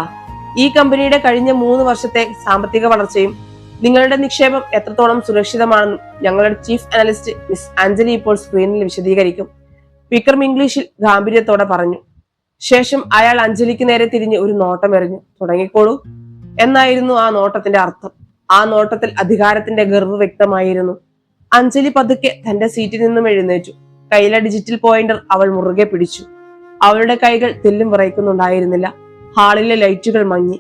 A: ഈ കമ്പനിയുടെ കഴിഞ്ഞ 3 വർഷത്തെ സാമ്പത്തിക വളർച്ചയും നിങ്ങളുടെ നിക്ഷേപം എത്രത്തോളം സുരക്ഷിതമാണെന്നും ഞങ്ങളുടെ ചീഫ് അനലിസ്റ്റ് മിസ് അഞ്ജലി ഇപ്പോൾ സ്ക്രീനിൽ വിശദീകരിക്കും, വിക്രം ഇംഗ്ലീഷിൽ ഗാംഭീര്യത്തോടെ പറഞ്ഞു. ശേഷം അയാൾ അഞ്ജലിക്ക് നേരെ തിരിഞ്ഞ് ഒരു നോട്ടം എറിഞ്ഞു. തുടങ്ങിക്കോളൂ എന്നായിരുന്നു ആ നോട്ടത്തിന്റെ അർത്ഥം. ആ നോട്ടത്തിൽ അധികാരത്തിന്റെ ഗർവ് വ്യക്തമായിരുന്നു. അഞ്ജലി പതുക്കെ തന്റെ സീറ്റിൽ നിന്നും എഴുന്നേറ്റു. കയ്യിലെ ഡിജിറ്റൽ പോയിന്റർ അവൾ മുറുകെ പിടിച്ചു. അവളുടെ കൈകൾ തെല്ലും വിറയ്ക്കുന്നുണ്ടായിരുന്നില്ല. ഹാളിലെ ലൈറ്റുകൾ മങ്ങി.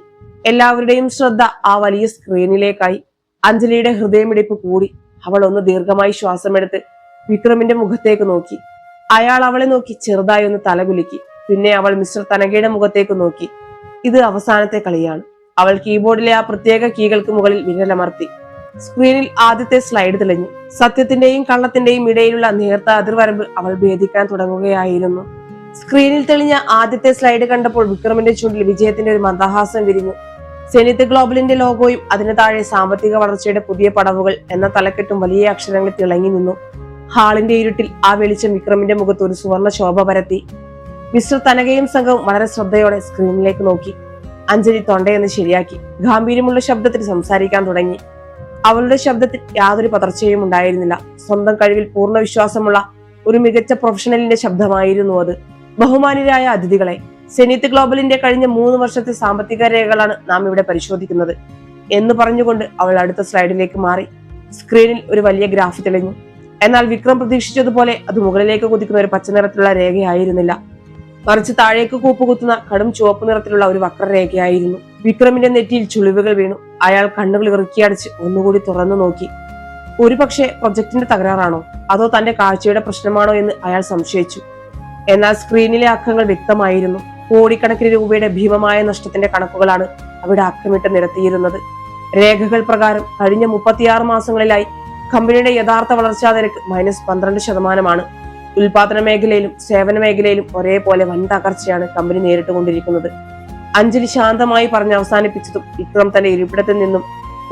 A: എല്ലാവരുടെയും ശ്രദ്ധ ആ വലിയ സ്ക്രീനിലേക്കായി. അഞ്ജലിയുടെ ഹൃദയമിടിപ്പ് കൂടി. അവൾ ഒന്ന് ദീർഘമായി ശ്വാസമെടുത്ത് വിക്രമിന്റെ മുഖത്തേക്ക് നോക്കി. അയാൾ അവളെ നോക്കി ചെറുതായി ഒന്ന് തലകുലുക്കി. പിന്നെ അവൾ മിസ്റ്റർ തനകയുടെ മുഖത്തേക്ക് നോക്കി. ഇത് അവസാനത്തെ കളിയാണ്. അവൾ കീബോർഡിലെ ആ പ്രത്യേക കീകൾക്ക് മുകളിൽ വിരലമർത്തി. സ്ക്രീനിൽ ആദ്യത്തെ സ്ലൈഡ് തെളിഞ്ഞു. സത്യത്തിന്റെയും കള്ളത്തിന്റെയും ഇടയിലുള്ള നേർത്ത അതിർവരമ്പ് അവൾ ഭേദിക്കാൻ തുടങ്ങുകയായിരുന്നു. സ്ക്രീനിൽ തെളിഞ്ഞ ആദ്യത്തെ സ്ലൈഡ് കണ്ടപ്പോൾ വിക്രമിന്റെ ചുണ്ടിൽ വിജയത്തിന്റെ ഒരു മന്ദഹാസം വിരിഞ്ഞു. സെനീത്ത് ഗ്ലോബലിന്റെ ലോഗോയും അതിന് താഴെ സാമ്പത്തിക വളർച്ചയുടെ പുതിയ പടവുകൾ എന്ന തലക്കെട്ടും വലിയ അക്ഷരങ്ങളിൽ തിളങ്ങി നിന്നു. ഹാളിന്റെ ഇരുട്ടിൽ ആ വെളിച്ചം വിക്രമിന്റെ മുഖത്ത് ഒരു സുവർണ ശോഭ പരത്തി. മിസ്റ്റർ തനകയും സംഘവും വളരെ ശ്രദ്ധയോടെ സ്ക്രീനിലേക്ക് നോക്കി. അഞ്ജലി തൊണ്ടയെന്ന് ശരിയാക്കി ഗാംഭീര്യമുള്ള ശബ്ദത്തിൽ സംസാരിക്കാൻ തുടങ്ങി. അവളുടെ ശബ്ദത്തിൽ യാതൊരു പതർച്ചയും ഉണ്ടായിരുന്നില്ല. സ്വന്തം കഴിവിൽ പൂർണ്ണ വിശ്വാസമുള്ള ഒരു മികച്ച പ്രൊഫഷണലിന്റെ ശബ്ദമായിരുന്നു അത്. ബഹുമാന്യരായ അതിഥികളെ, സെനീത്ത് ഗ്ലോബലിന്റെ കഴിഞ്ഞ 3 വർഷത്തെ സാമ്പത്തിക രേഖകളാണ് നാം ഇവിടെ പരിശോധിക്കുന്നത് എന്ന് പറഞ്ഞുകൊണ്ട് അവൾ അടുത്ത സ്ലൈഡിലേക്ക് മാറി. സ്ക്രീനിൽ ഒരു വലിയ ഗ്രാഫ് തെളിഞ്ഞു. എന്നാൽ വിക്രം പ്രതീക്ഷിച്ചതുപോലെ അത് മുകളിലേക്ക് കുതിക്കുന്ന ഒരു പച്ച നിറത്തിലുള്ള രേഖയായിരുന്നില്ല. മറിച്ച് താഴേക്ക് കൂപ്പുകുത്തുന്ന കടും ചുവപ്പ് നിറത്തിലുള്ള ഒരു വക്രരേഖയായിരുന്നു. വിക്രമിന്റെ നെറ്റിയിൽ ചുളിവുകൾ വീണു. അയാൾ കണ്ണുകൾ ഇറുക്കിയടച്ച് ഒന്നുകൂടി തുറന്നു നോക്കി. ഒരുപക്ഷെ പ്രൊജക്ടിന്റെ തകരാറാണോ അതോ തന്റെ കാഴ്ചയുടെ പ്രശ്നമാണോ എന്ന് അയാൾ സംശയിച്ചു. എന്നാൽ സ്ക്രീനിലെ അക്കങ്ങൾ വ്യക്തമായിരുന്നു. കോടിക്കണക്കിന് രൂപയുടെ ഭീമമായ നഷ്ടത്തിന്റെ കണക്കുകളാണ് അവിടെ അക്കമിട്ട് നിരത്തിയിരുന്നത്. രേഖകൾ പ്രകാരം കഴിഞ്ഞ 36 മാസങ്ങളിലായി കമ്പനിയുടെ യഥാർത്ഥ വളർച്ചാ നിരക്ക് -12%. ഉൽപാദന മേഖലയിലും സേവന മേഖലയിലും ഒരേപോലെ വൻ തകർച്ചയാണ് കമ്പനി നേരിട്ടുകൊണ്ടിരിക്കുന്നത്. അഞ്ജലി ശാന്തമായി പറഞ്ഞ് അവസാനിപ്പിച്ചതും വിക്രം തന്റെ ഇരിപ്പിടത്തിൽ നിന്നും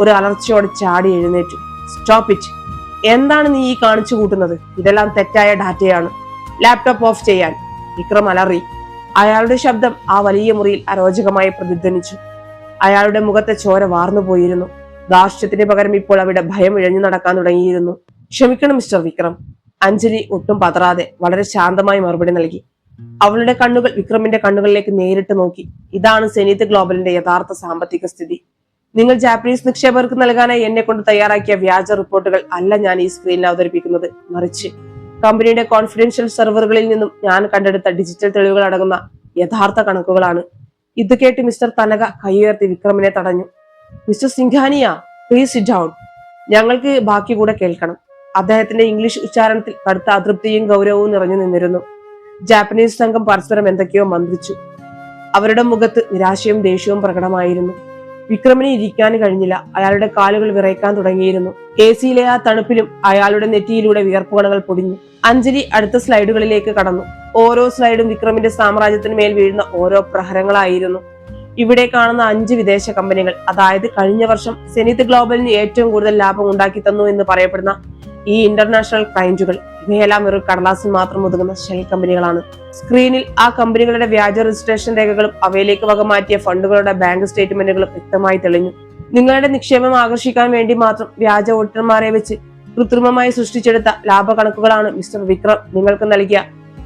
A: ഒരു അലർച്ചയോടെ ചാടി എഴുന്നേറ്റു. Stop it! എന്താണ് നീ ഈ കാണിച്ചു കൂട്ടുന്നത്? ഇതെല്ലാം തെറ്റായ ഡാറ്റയാണ്. ലാപ്ടോപ്പ് ഓഫ് ചെയ്യാൻ! വിക്രം അലറി. അയാളുടെ ശബ്ദം ആ വലിയ മുറിയിൽ അരോചകമായി പ്രതിധ്വനിച്ചു. അയാളുടെ മുഖത്തെ ചോര വാർന്നുപോയിരുന്നു. ധാർഷ്ട്യത്തിന് പകരം ഇപ്പോൾ അവിടെ ഭയം ഇഴഞ്ഞു നടക്കാൻ തുടങ്ങിയിരുന്നു. ക്ഷമിക്കണം മിസ്റ്റർ വിക്രം. അഞ്ജലി ഒട്ടും പതറാതെ വളരെ ശാന്തമായി മറുപടി നൽകി. അവളുടെ കണ്ണുകൾ വിക്രമിന്റെ കണ്ണുകളിലേക്ക് നേരിട്ട് നോക്കി. ഇതാണ് സെനീത്ത് ഗ്ലോബലിന്റെ യഥാർത്ഥ സാമ്പത്തിക സ്ഥിതി. നിങ്ങൾ ജാപ്പനീസ് നിക്ഷേപകർക്ക് നൽകാനായി എന്നെ കൊണ്ട് തയ്യാറാക്കിയ വ്യാജ റിപ്പോർട്ടുകൾ അല്ല ഞാൻ ഈ സ്ക്രീനിൽ അവതരിപ്പിക്കുന്നത്. മറിച്ച് കമ്പനിയുടെ കോൺഫിഡൻഷ്യൽ സെർവറുകളിൽ നിന്നും ഞാൻ കണ്ടെടുത്ത ഡിജിറ്റൽ തെളിവുകൾ അടങ്ങുന്ന യഥാർത്ഥ കണക്കുകളാണ്. ഇത് കേട്ട് മിസ്റ്റർ തനക കൈയുയർത്തി വിക്രമിനെ തടഞ്ഞു. Mister Singhania, please sit down. ഞങ്ങൾക്ക് ബാക്കി കൂടെ കേൾക്കണം. അദ്ദേഹത്തിന്റെ ഇംഗ്ലീഷ് ഉച്ചാരണത്തിൽ കടുത്ത അതൃപ്തിയും ഗൗരവവും നിറഞ്ഞു നിന്നിരുന്നു. ജാപ്പനീസ് സംഘം പരസ്പരം എന്തൊക്കെയോ മന്ത്രിച്ചു. അവരുടെ മുഖത്ത് നിരാശയും ദേഷ്യവും പ്രകടമായിരുന്നു. വിക്രമിന് ഇരിക്കാൻ കഴിഞ്ഞില്ല. അയാളുടെ കാലുകൾ വിറയ്ക്കാൻ തുടങ്ങിയിരുന്നു. AC-യിലെ ആ തണുപ്പിലും അയാളുടെ നെറ്റിയിലൂടെ വിയർപ്പുകണകൾ പൊടിഞ്ഞു. അഞ്ജലി അടുത്ത സ്ലൈഡുകളിലേക്ക് കടന്നു. ഓരോ സ്ലൈഡും വിക്രമിന്റെ സാമ്രാജ്യത്തിന് മേൽ വീഴുന്ന ഓരോ പ്രഹരങ്ങളായിരുന്നു. ഇവിടെ കാണുന്ന 5 വിദേശ കമ്പനികൾ, അതായത് കഴിഞ്ഞ വർഷം സെനീത് ഗ്ലോബലിന് ഏറ്റവും കൂടുതൽ ലാഭം ഉണ്ടാക്കി തന്നു എന്ന് പറയപ്പെടുന്ന ഈ ഇന്റർനാഷണൽ ക്ലയന്റുകൾ, ഇവയെല്ലാം ഒരു കടലാസിൽ മാത്രം ഒതുങ്ങുന്ന ഷെൽ കമ്പനികളാണ്. സ്ക്രീനിൽ ആ കമ്പനികളുടെ വ്യാജ രജിസ്ട്രേഷൻ രേഖകളും അവയിലേക്ക് വകമാറ്റിയ ഫണ്ടുകളുടെ ബാങ്ക് സ്റ്റേറ്റ്മെന്റുകളും വ്യക്തമായി തെളിഞ്ഞു. നിങ്ങളുടെ നിക്ഷേപം ആകർഷിക്കാൻ വേണ്ടി മാത്രം വ്യാജ ഓഡിറ്റർമാരെ വെച്ച് കൃത്രിമമായി സൃഷ്ടിച്ചെടുത്ത ലാഭക്കണക്കുകളാണ് മിസ്റ്റർ വിക്രം നിങ്ങൾക്ക് നൽകിയ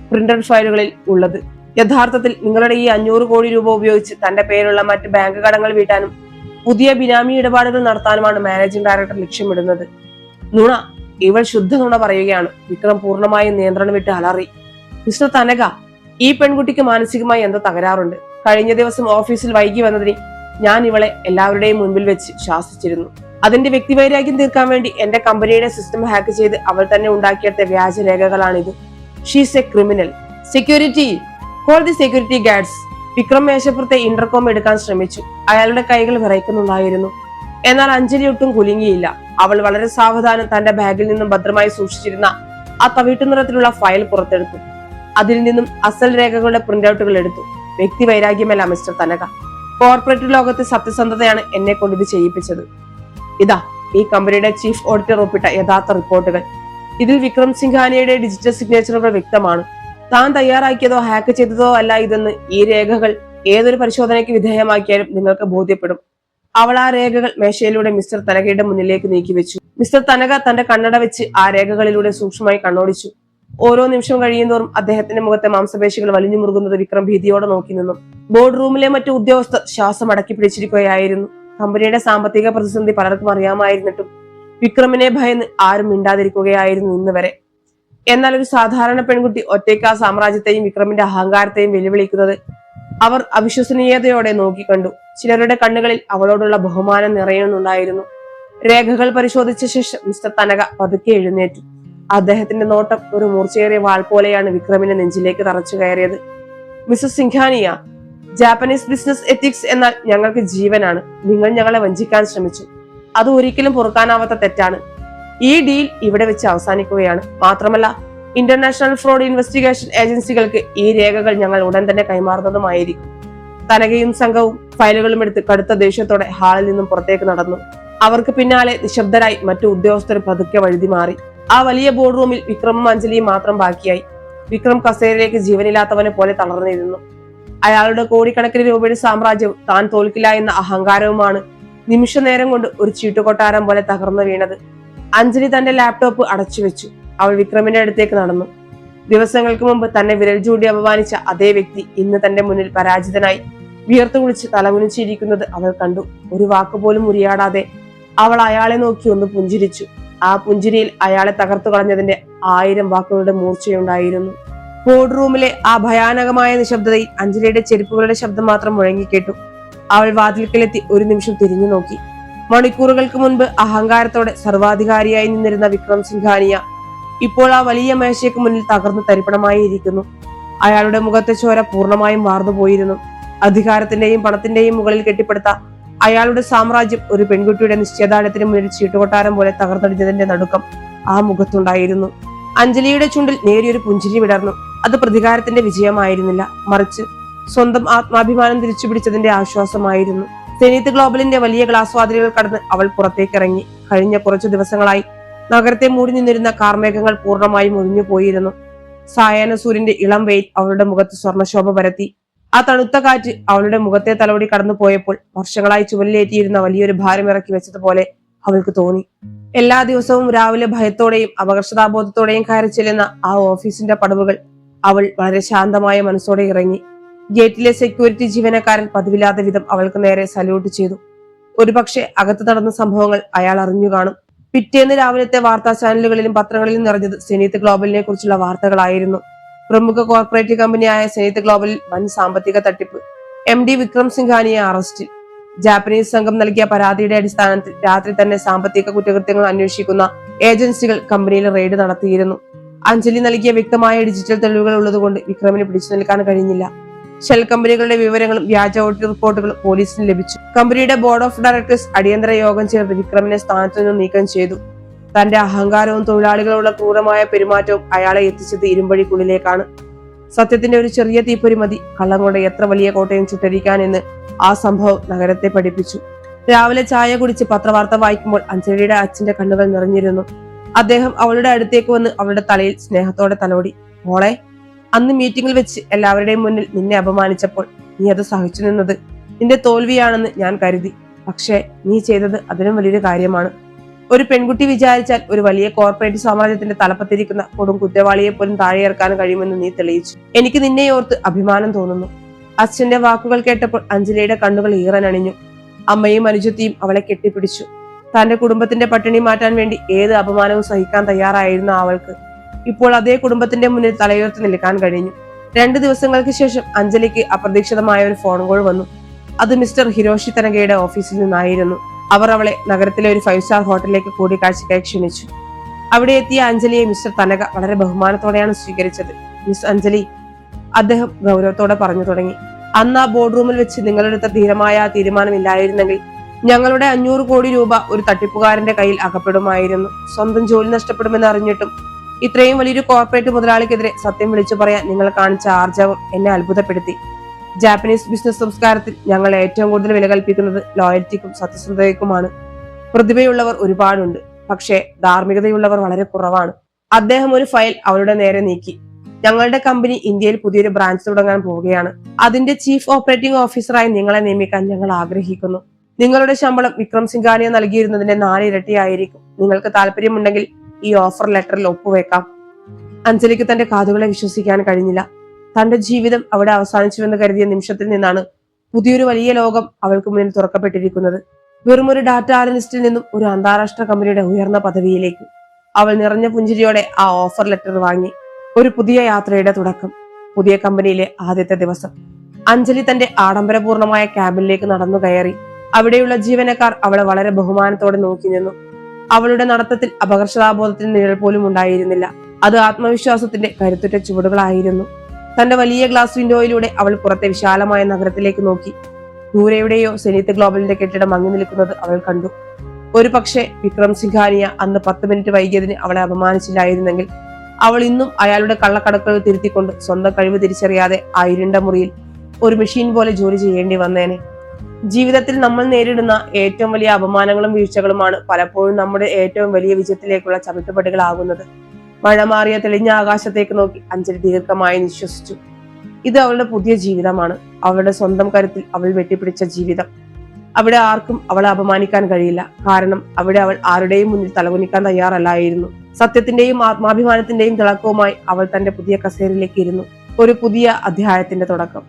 A: പ്രിന്റഡ് ഫയലുകളിൽ ഉള്ളത്. യഥാർത്ഥത്തിൽ നിങ്ങളുടെ ഈ 500 കോടി രൂപ ഉപയോഗിച്ച് തന്റെ പേരുള്ള മറ്റ് ബാങ്ക് കടങ്ങൾ വീട്ടാനും പുതിയ ബിനാമി ഇടപാടുകൾ നടത്താനുമാണ് മാനേജിംഗ് ഡയറക്ടർ ലക്ഷ്യമിടുന്നത്. നുണ, ഇവൾ ശുദ്ധ നുണ പറയുകയാണ്. വിക്രം പൂർണ്ണമായും നിയന്ത്രണം വിട്ട് അലറി. മിസ്റ്റർ തനക, ഈ പെൺകുട്ടിക്ക് മാനസികമായി എന്തോ തകരാറുണ്ട്. കഴിഞ്ഞ ദിവസം ഓഫീസിൽ വൈകി വന്നതിന് ഞാൻ ഇവളെ എല്ലാവരുടെയും മുൻപിൽ വെച്ച് ശാസിച്ചിരുന്നു. അതിന്റെ വ്യക്തിവൈരാഗ്യം തീർക്കാൻ വേണ്ടി എന്റെ കമ്പനിയുടെ സിസ്റ്റം ഹാക്ക് ചെയ്ത് അവൾ തന്നെ ഉണ്ടാക്കിയെടുത്ത വ്യാജ രേഖകളാണിത്. She's a criminal. Security, call the security guards. Vikram മേശപ്പുറത്തെ ഇന്റർകോം എടുക്കാൻ ശ്രമിച്ചു. അയാളുടെ കൈകൾ വിറയ്ക്കുന്നുണ്ടായിരുന്നു. എന്നാൽ അഞ്ജലി ഒട്ടും കുലുങ്ങിയില്ല. അവൾ വളരെ സാവധാനം തന്റെ ബാഗിൽ നിന്നും ഭദ്രമായി സൂക്ഷിച്ചിരുന്ന ആ തവിട്ടു നിറത്തിലുള്ള ഫയൽ പുറത്തെടുത്തു. അതിൽ നിന്നും അസൽ രേഖകളുടെ പ്രിന്റൌട്ടുകൾ എടുത്തു. വ്യക്തി വൈരാഗ്യമല്ല മിസ്റ്റർ തനക, കോർപ്പറേറ്റ് ലോകത്തെ സത്യസന്ധതയാണ് എന്നെ കൊണ്ട് ഇത് ചെയ്യിപ്പിച്ചത്. ഇതാ ഈ കമ്പനിയുടെ ചീഫ് ഓഡിറ്റർ ഒപ്പിട്ട യഥാർത്ഥ റിപ്പോർട്ടുകൾ. ഇതിൽ വിക്രം സിംഘാനിയുടെ ഡിജിറ്റൽ സിഗ്നേച്ചറുകൾ വ്യക്തമാണ്. താൻ തയ്യാറാക്കിയതോ ഹാക്ക് ചെയ്തതോ അല്ല ഇതെന്ന് ഈ രേഖകൾ ഏതൊരു പരിശോധനയ്ക്ക് വിധേയമാക്കിയാലും നിങ്ങൾക്ക് ബോധ്യപ്പെടും. അവൾ ആ രേഖകൾ മേശയിലൂടെ മിസ്റ്റർ തനകയുടെ മുന്നിലേക്ക് നീക്കിവെച്ചു. മിസ്റ്റർ തനക തന്റെ കണ്ണട വെച്ച് ആ രേഖകളിലൂടെ സൂക്ഷ്മമായി കണ്ണോടിച്ചു. ഓരോ നിമിഷം കഴിയുന്തോറും അദ്ദേഹത്തിന്റെ മുഖത്തെ മാംസപേശികൾ വലിഞ്ഞു മുറുകുന്നത് വിക്രം ഭീതിയോടെ നോക്കി നിന്നു. ബോർഡ് റൂമിലെ മറ്റു ഉദ്യോഗസ്ഥർ ശ്വാസം അടക്കി പിടിച്ചിരിക്കുകയായിരുന്നു. കമ്പനിയുടെ സാമ്പത്തിക പ്രതിസന്ധി പലർക്കും അറിയാമായിരുന്നിട്ടും വിക്രമിനെ ഭയന്ന് ആരും മിണ്ടാതിരിക്കുകയായിരുന്നു ഇന്ന് വരെ. എന്നാൽ ഒരു സാധാരണ പെൺകുട്ടി ഒറ്റയ്ക്ക് ആ സാമ്രാജ്യത്തെയും വിക്രമിന്റെ അഹങ്കാരത്തെയും വെല്ലുവിളിക്കുന്നത് അവർ അവിശ്വസനീയതയോടെ നോക്കിക്കണ്ടു. ചിലരുടെ കണ്ണുകളിൽ അവളോടുള്ള ബഹുമാനം നിറയുന്നുണ്ടായിരുന്നു. രേഖകൾ പരിശോധിച്ച ശേഷം മിസ്റ്റർ തനക പതുക്കെ എഴുന്നേറ്റു. അദ്ദേഹത്തിന്റെ നോട്ടം ഒരു മൂർച്ചയേറിയ വാൾ പോലെയാണ് വിക്രമിന്റെ നെഞ്ചിലേക്ക് തറച്ചു കയറിയത്. Mrs Singhania, Japanese business ethics എന്നാൽ ഞങ്ങൾക്ക് ജീവനാണ്. നിങ്ങൾ ഞങ്ങളെ വഞ്ചിക്കാൻ ശ്രമിച്ചു. അത് ഒരിക്കലും പൊറുക്കാനാവാത്ത തെറ്റാണ്. ഈ ഡീൽ ഇവിടെ വെച്ച് അവസാനിക്കുകയാണ്. മാത്രമല്ല, ഇന്റർനാഷണൽ ഫ്രോഡ് ഇൻവെസ്റ്റിഗേഷൻ ഏജൻസികൾക്ക് ഈ രേഖകൾ ഞങ്ങൾ ഉടൻ തന്നെ കൈമാറുന്നതുമായിരിക്കും. തനകയും സംഘവും ഫയലുകളും എടുത്ത് കടുത്ത ദേഷ്യത്തോടെ ഹാളിൽ നിന്നും പുറത്തേക്ക് നടന്നു. അവർക്ക് പിന്നാലെ നിശബ്ദരായി മറ്റു ഉദ്യോഗസ്ഥർ പതുക്കെ വഴുതി മാറി. ആ വലിയ ബോർഡ് റൂമിൽ വിക്രമും അഞ്ജലിയും മാത്രം ബാക്കിയായി. വിക്രം കസേരയിലേക്ക് ജീവനില്ലാത്തവനെ പോലെ തളർന്നിരുന്നു. അയാളുടെ കോടിക്കണക്കിന് രൂപയുടെ സാമ്രാജ്യവും താൻ തോൽക്കില്ല എന്ന അഹങ്കാരവുമാണ് നിമിഷ നേരം കൊണ്ട് ഒരു ചീട്ടുകൊട്ടാരം പോലെ തകർന്നു വീണത്. അഞ്ജലി തന്റെ ലാപ്ടോപ്പ് അടച്ചുവെച്ചു. അവൾ വിക്രമിന്റെ അടുത്തേക്ക് നടന്നു. ദിവസങ്ങൾക്ക് മുമ്പ് തന്നെ വിരൽ ചൂണ്ടി അപമാനിച്ച അതേ വ്യക്തി ഇന്ന് തന്റെ മുന്നിൽ പരാജിതനായി വിയർത്തു കുളിച്ച് തലകുനിച്ചിരിക്കുന്നത് അവൾ കണ്ടു. ഒരു വാക്കുപോലും ഉരിയാടാതെ അവൾ അയാളെ നോക്കി ഒന്ന് പുഞ്ചിരിച്ചു. ആ പുഞ്ചിരിയിൽ അയാളെ തകർത്തു കളഞ്ഞതിന്റെ 1000 വാക്കുകളുടെ മൂർച്ചയുണ്ടായിരുന്നു. ബോർഡ് റൂമിലെ ആ ഭയാനകമായ നിശബ്ദതയിൽ അഞ്ജലിയുടെ ചെരുപ്പുകളുടെ ശബ്ദം മാത്രം മുഴങ്ങിക്കേട്ടു. അവൾ വാതിൽക്കലെത്തി ഒരു നിമിഷം തിരിഞ്ഞു നോക്കി. മണിക്കൂറുകൾക്ക് മുൻപ് അഹങ്കാരത്തോടെ സർവാധികാരിയായി നിന്നിരുന്ന വിക്രം സിംഘാനിയ ഇപ്പോൾ ആ വലിയ മേശയ്ക്ക് മുന്നിൽ തകർന്നു തരിപ്പണമായി ഇരിക്കുന്നു. അയാളുടെ മുഖത്തെ ചോര പൂർണ്ണമായും വാർന്നുപോയിരുന്നു. അധികാരത്തിന്റെയും പണത്തിന്റെയും മുകളിൽ കെട്ടിപ്പടുത്ത അയാളുടെ സാമ്രാജ്യം ഒരു പെൺകുട്ടിയുടെ നിശ്ചയദാർഢ്യത്തിന് മുന്നിൽ ചീട്ടുകൊട്ടാരം പോലെ തകർന്നടിഞ്ഞതിന്റെ നടുക്കം ആ മുഖത്തുണ്ടായിരുന്നു. അഞ്ജലിയുടെ ചുണ്ടിൽ നേരിയൊരു പുഞ്ചിരി വിടർന്നു. അത് പ്രതികാരത്തിന്റെ വിജയമായിരുന്നില്ല, മറിച്ച് സ്വന്തം ആത്മാഭിമാനം തിരിച്ചുപിടിച്ചതിന്റെ ആശ്വാസമായിരുന്നു. സെനീത് ഗ്ലോബലിന്റെ വലിയ ഗ്ലാസ് വാതിലുകൾ കടന്ന് അവൾ പുറത്തേക്കിറങ്ങി. കഴിഞ്ഞ കുറച്ചു ദിവസങ്ങളായി നഗരത്തെ മൂടി നിന്നിരുന്ന കാർമേഘങ്ങൾ പൂർണ്ണമായും ഒഴിഞ്ഞു പോയിരുന്നു. സായാഹ്ന സൂര്യന്റെ ഇളം വെയിൽ അവളുടെ മുഖത്ത് സ്വർണ്ണശോഭ പരത്തി. ആ തണുത്ത കാറ്റ് അവളുടെ മുഖത്തെ തലോടി കടന്നു പോയപ്പോൾ വർഷങ്ങളായി ചുവലിലേറ്റിയിരുന്ന വലിയൊരു ഭാരം ഇറക്കി വെച്ചതുപോലെ അവൾക്ക് തോന്നി. എല്ലാ ദിവസവും രാവിലെ ഭയത്തോടെയും അപകർഷതാബോധത്തോടെയും കയറി ചെല്ലുന്ന ആ ഓഫീസിന്റെ പടവുകൾ അവൾ വളരെ ശാന്തമായ മനസ്സോടെ ഇറങ്ങി. ഗേറ്റിലെ സെക്യൂരിറ്റി ജീവനക്കാരൻ പതിവില്ലാത്ത വിധം അവൾക്ക് നേരെ സല്യൂട്ട് ചെയ്തു. ഒരുപക്ഷെ അകത്ത് നടന്ന സംഭവങ്ങൾ അയാൾ അറിഞ്ഞു കാണും. പിറ്റേന്ന് രാവിലത്തെ വാർത്താ ചാനലുകളിലും പത്രങ്ങളിലും നിറഞ്ഞത് സെനീത് ഗ്ലോബലിനെ കുറിച്ചുള്ള വാർത്തകളായിരുന്നു. പ്രമുഖ കോർപ്പറേറ്റ് കമ്പനിയായ സെനീത് ഗ്ലോബലിൽ വൻ സാമ്പത്തിക തട്ടിപ്പ്. MD വിക്രം സിംഘാനിയെ അറസ്റ്റിൽ. ജാപ്പനീസ് സംഘം നൽകിയ പരാതിയുടെ അടിസ്ഥാനത്തിൽ രാത്രി തന്നെ സാമ്പത്തിക കുറ്റകൃത്യങ്ങൾ അന്വേഷിക്കുന്ന ഏജൻസികൾ കമ്പനിയിൽ റെയ്ഡ് നടത്തിയിരുന്നു. അഞ്ജലി നൽകിയ വ്യക്തമായ ഡിജിറ്റൽ തെളിവുകൾ ഉള്ളതുകൊണ്ട് വിക്രമിന് പിടിച്ചു നിൽക്കാൻ കഴിഞ്ഞില്ല. ഷെൽ കമ്പനികളുടെ വിവരങ്ങളും വ്യാജ ഓഡിറ്റ് റിപ്പോർട്ടുകളും പോലീസിന് ലഭിച്ചു. കമ്പനിയുടെ ബോർഡ് ഓഫ് ഡയറക്ടേഴ്സ് അടിയന്തര യോഗം ചേർന്ന് വിക്രമിനെ സ്ഥാനത്തു നിന്ന് നീക്കം ചെയ്തു. തന്റെ അഹങ്കാരവും തൊഴിലാളികളോടുള്ള ക്രൂരമായ പെരുമാറ്റവും അയാളെ എത്തിച്ചത് ഇരുമ്പഴിക്കുള്ളിലേക്കാണ്. സത്യത്തിന്റെ ഒരു ചെറിയ തീപ്പൊരി മതി കള്ളങ്ങളുടെ എത്ര വലിയ കോട്ടയം ചുട്ടരിക്കാൻ എന്ന് ആ സംഭവം നഗരത്തെ പഠിപ്പിച്ചു. രാവിലെ ചായ കുടിച്ച് പത്രവാർത്ത വായിക്കുമ്പോൾ അഞ്ജലിയുടെ അച്ഛന്റെ കണ്ണുകൾ നിറഞ്ഞിരുന്നു. അദ്ദേഹം അവളുടെ അടുത്തേക്ക് വന്ന് അവളുടെ തലയിൽ സ്നേഹത്തോടെ തലോടി. മോളെ, അന്ന് മീറ്റിംഗിൽ വെച്ച് എല്ലാവരുടെയും മുന്നിൽ നിന്നെ അപമാനിച്ചപ്പോൾ നീ അത് സഹിച്ചു നിന്നത് നിന്റെ തോൽവിയാണെന്ന് ഞാൻ കരുതി. പക്ഷേ നീ ചെയ്തത് അതിലും വലിയൊരു കാര്യമാണ്. ഒരു പെൺകുട്ടി വിചാരിച്ചാൽ ഒരു വലിയ കോർപ്പറേറ്റ് സാമ്രാജ്യത്തിന്റെ തലപ്പത്തിരിക്കുന്ന കൊടും കുറ്റവാളിയെ പോലും താഴെയിറക്കാൻ കഴിയുമെന്ന് നീ തെളിയിച്ചു. എനിക്ക് നിന്നെ ഓർത്ത് അഭിമാനം തോന്നുന്നു. അച്ഛന്റെ വാക്കുകൾ കേട്ടപ്പോൾ അഞ്ജലിയുടെ കണ്ണുകൾ ഈറനണിഞ്ഞു. അമ്മയും അനുജത്തിയും അവളെ കെട്ടിപ്പിടിച്ചു. തന്റെ കുടുംബത്തിന്റെ പട്ടിണി മാറ്റാൻ വേണ്ടി ഏത് അപമാനവും സഹിക്കാൻ തയ്യാറായിരുന്ന അവൾക്ക് ഇപ്പോൾ അതേ കുടുംബത്തിന്റെ മുന്നിൽ തലയുയർത്തി നിൽക്കാൻ കഴിഞ്ഞു. 2 ദിവസങ്ങൾക്ക് ശേഷം അഞ്ജലിക്ക് അപ്രതീക്ഷിതമായ ഒരു ഫോൺ കോൾ വന്നു. അത് മിസ്റ്റർ ഹിരോഷി തനഗയുടെ ഓഫീസിൽ നിന്നായിരുന്നു. അവർ അവളെ നഗരത്തിലെ ഒരു 5 സ്റ്റാർ ഹോട്ടലിലേക്ക് കൂടിക്കാഴ്ചയ്ക്കായി ക്ഷണിച്ചു. അവിടെ എത്തിയ അഞ്ജലിയെ മിസ്റ്റർ തനക വളരെ ബഹുമാനത്തോടെയാണ് സ്വീകരിച്ചത്. മിസ് അഞ്ജലി, അദ്ദേഹം ഗൗരവത്തോടെ പറഞ്ഞു തുടങ്ങി, അന്ന് ആ ബോർഡ് റൂമിൽ വെച്ച് നിങ്ങളെടുത്ത ധീരമായ തീരുമാനമില്ലായിരുന്നെങ്കിൽ ഞങ്ങളുടെ 500 കോടി രൂപ ഒരു തട്ടിപ്പുകാരന്റെ കയ്യിൽ അകപ്പെടുമായിരുന്നു. സ്വന്തം ജോലി നഷ്ടപ്പെടുമെന്ന് അറിഞ്ഞിട്ടും ഇത്രയും വലിയൊരു കോർപ്പറേറ്റ് മുതലാളിക്കെതിരെ സത്യം വിളിച്ചു പറയാൻ നിങ്ങൾ കാണിച്ച ആർജവം എന്നെ അത്ഭുതപ്പെടുത്തി. ജാപ്പനീസ് ബിസിനസ് സംസ്കാരത്തിൽ ഞങ്ങൾ ഏറ്റവും കൂടുതൽ വില കൽപ്പിക്കുന്നത് ലോയൽറ്റിക്കും സത്യസന്ധതയ്ക്കുമാണ്. പ്രതിഭയുള്ളവർ ഒരുപാടുണ്ട്, പക്ഷേ ധാർമ്മികതയുള്ളവർ വളരെ കുറവാണ്. അദ്ദേഹം ഒരു ഫയൽ അവളുടെ നേരെ നീക്കി. ഞങ്ങളുടെ കമ്പനി ഇന്ത്യയിൽ പുതിയൊരു ബ്രാഞ്ച് തുടങ്ങാൻ പോവുകയാണ്. അതിന്റെ ചീഫ് ഓപ്പറേറ്റിംഗ് ഓഫീസറായി നിങ്ങളെ നിയമിക്കാൻ ഞങ്ങൾ ആഗ്രഹിക്കുന്നു. നിങ്ങളുടെ ശമ്പളം വിക്രം സിംഗാനിയ നൽകിയിരുന്നതിന്റെ 4 ഇരട്ടിയായിരിക്കും. നിങ്ങൾക്ക് താല്പര്യമുണ്ടെങ്കിൽ ഈ ഓഫർ ലെറ്ററിൽ ഒപ്പുവെക്കാം. അഞ്ജലിക്ക് തന്റെ കാതുകളെ വിശ്വസിക്കാൻ കഴിഞ്ഞില്ല. തന്റെ ജീവിതം അവിടെ അവസാനിച്ചുവെന്ന് കരുതിയ നിമിഷത്തിൽ നിന്നാണ് പുതിയൊരു വലിയ ലോകം അവൾക്ക് മുന്നിൽ തുറക്കപ്പെട്ടിരിക്കുന്നത്. വെറും ഒരു ഡാറ്റ അനലിസ്റ്റിൽ നിന്നും ഒരു അന്താരാഷ്ട്ര കമ്പനിയുടെ ഉയർന്ന പദവിയിലേക്ക്. അവൾ നിറഞ്ഞ പുഞ്ചിരിയോടെ ആ ഓഫർ ലെറ്റർ വാങ്ങി. ഒരു പുതിയ യാത്രയുടെ തുടക്കം. പുതിയ കമ്പനിയിലെ ആദ്യത്തെ ദിവസം. അഞ്ജലി തന്റെ ആഡംബരപൂർണമായ ക്യാബിനിലേക്ക് നടന്നു കയറി. അവിടെയുള്ള ജീവനക്കാർ അവളെ വളരെ ബഹുമാനത്തോടെ നോക്കി നിന്നു. അവളുടെ നടത്തത്തിൽ അപകർഷതാബോധത്തിന് നിഴൽ പോലും ഉണ്ടായിരുന്നില്ല. അത് ആത്മവിശ്വാസത്തിന്റെ കരുത്തുറ്റ ചുവടുകളായിരുന്നു. തന്റെ വലിയ ഗ്ലാസ് വിൻഡോയിലൂടെ അവൾ പുറത്തെ വിശാലമായ നഗരത്തിലേക്ക് നോക്കി. ദൂരെയുടെയോ സെനീത്ത് ഗ്ലോബലിന്റെ കെട്ടിടം മങ്ങി നിൽക്കുന്നത് അവൾ കണ്ടു. ഒരു പക്ഷേ വിക്രം സിംഗാനിയ അന്ന് 10 മിനിറ്റ് വൈകിയതിന് അവളെ അപമാനിച്ചില്ലായിരുന്നെങ്കിൽ അവൾ ഇന്നും അയാളുടെ കള്ളക്കടക്കുകൾ തിരുത്തിക്കൊണ്ട് സ്വന്തം കഴിവ് തിരിച്ചറിയാതെ ആ ഇരുണ്ട മുറിയിൽ ഒരു മെഷീൻ പോലെ ജോലി ചെയ്യേണ്ടി വന്നേനെ. ജീവിതത്തിൽ നമ്മൾ നേരിടുന്ന ഏറ്റവും വലിയ അപമാനങ്ങളും വീഴ്ചകളുമാണ് പലപ്പോഴും നമ്മുടെ ഏറ്റവും വലിയ വിജയത്തിലേക്കുള്ള ചവിട്ടുപടികളാകുന്നത്. മഴ മാറിയ തെളിഞ്ഞ ആകാശത്തേക്ക് നോക്കി അഞ്ജലി ദീർഘമായി നിശ്വസിച്ചു. ഇത് അവളുടെ പുതിയ ജീവിതമാണ്. അവളുടെ സ്വന്തം കരുത്തിൽ അവൾ വെട്ടിപ്പിടിച്ച ജീവിതം. അവിടെ ആർക്കും അവളെ അപമാനിക്കാൻ കഴിയില്ല. കാരണം അവിടെ അവൾ ആരുടെയും മുന്നിൽ തലകുനിക്കാൻ തയ്യാറല്ലായിരുന്നു. സത്യത്തിന്റെയും ആത്മാഭിമാനത്തിന്റെയും തിളക്കവുമായി അവൾ തന്റെ പുതിയ കസേരയിലേക്ക് ഇരുന്നു. ഒരു പുതിയ അധ്യായത്തിന്റെ തുടക്കം.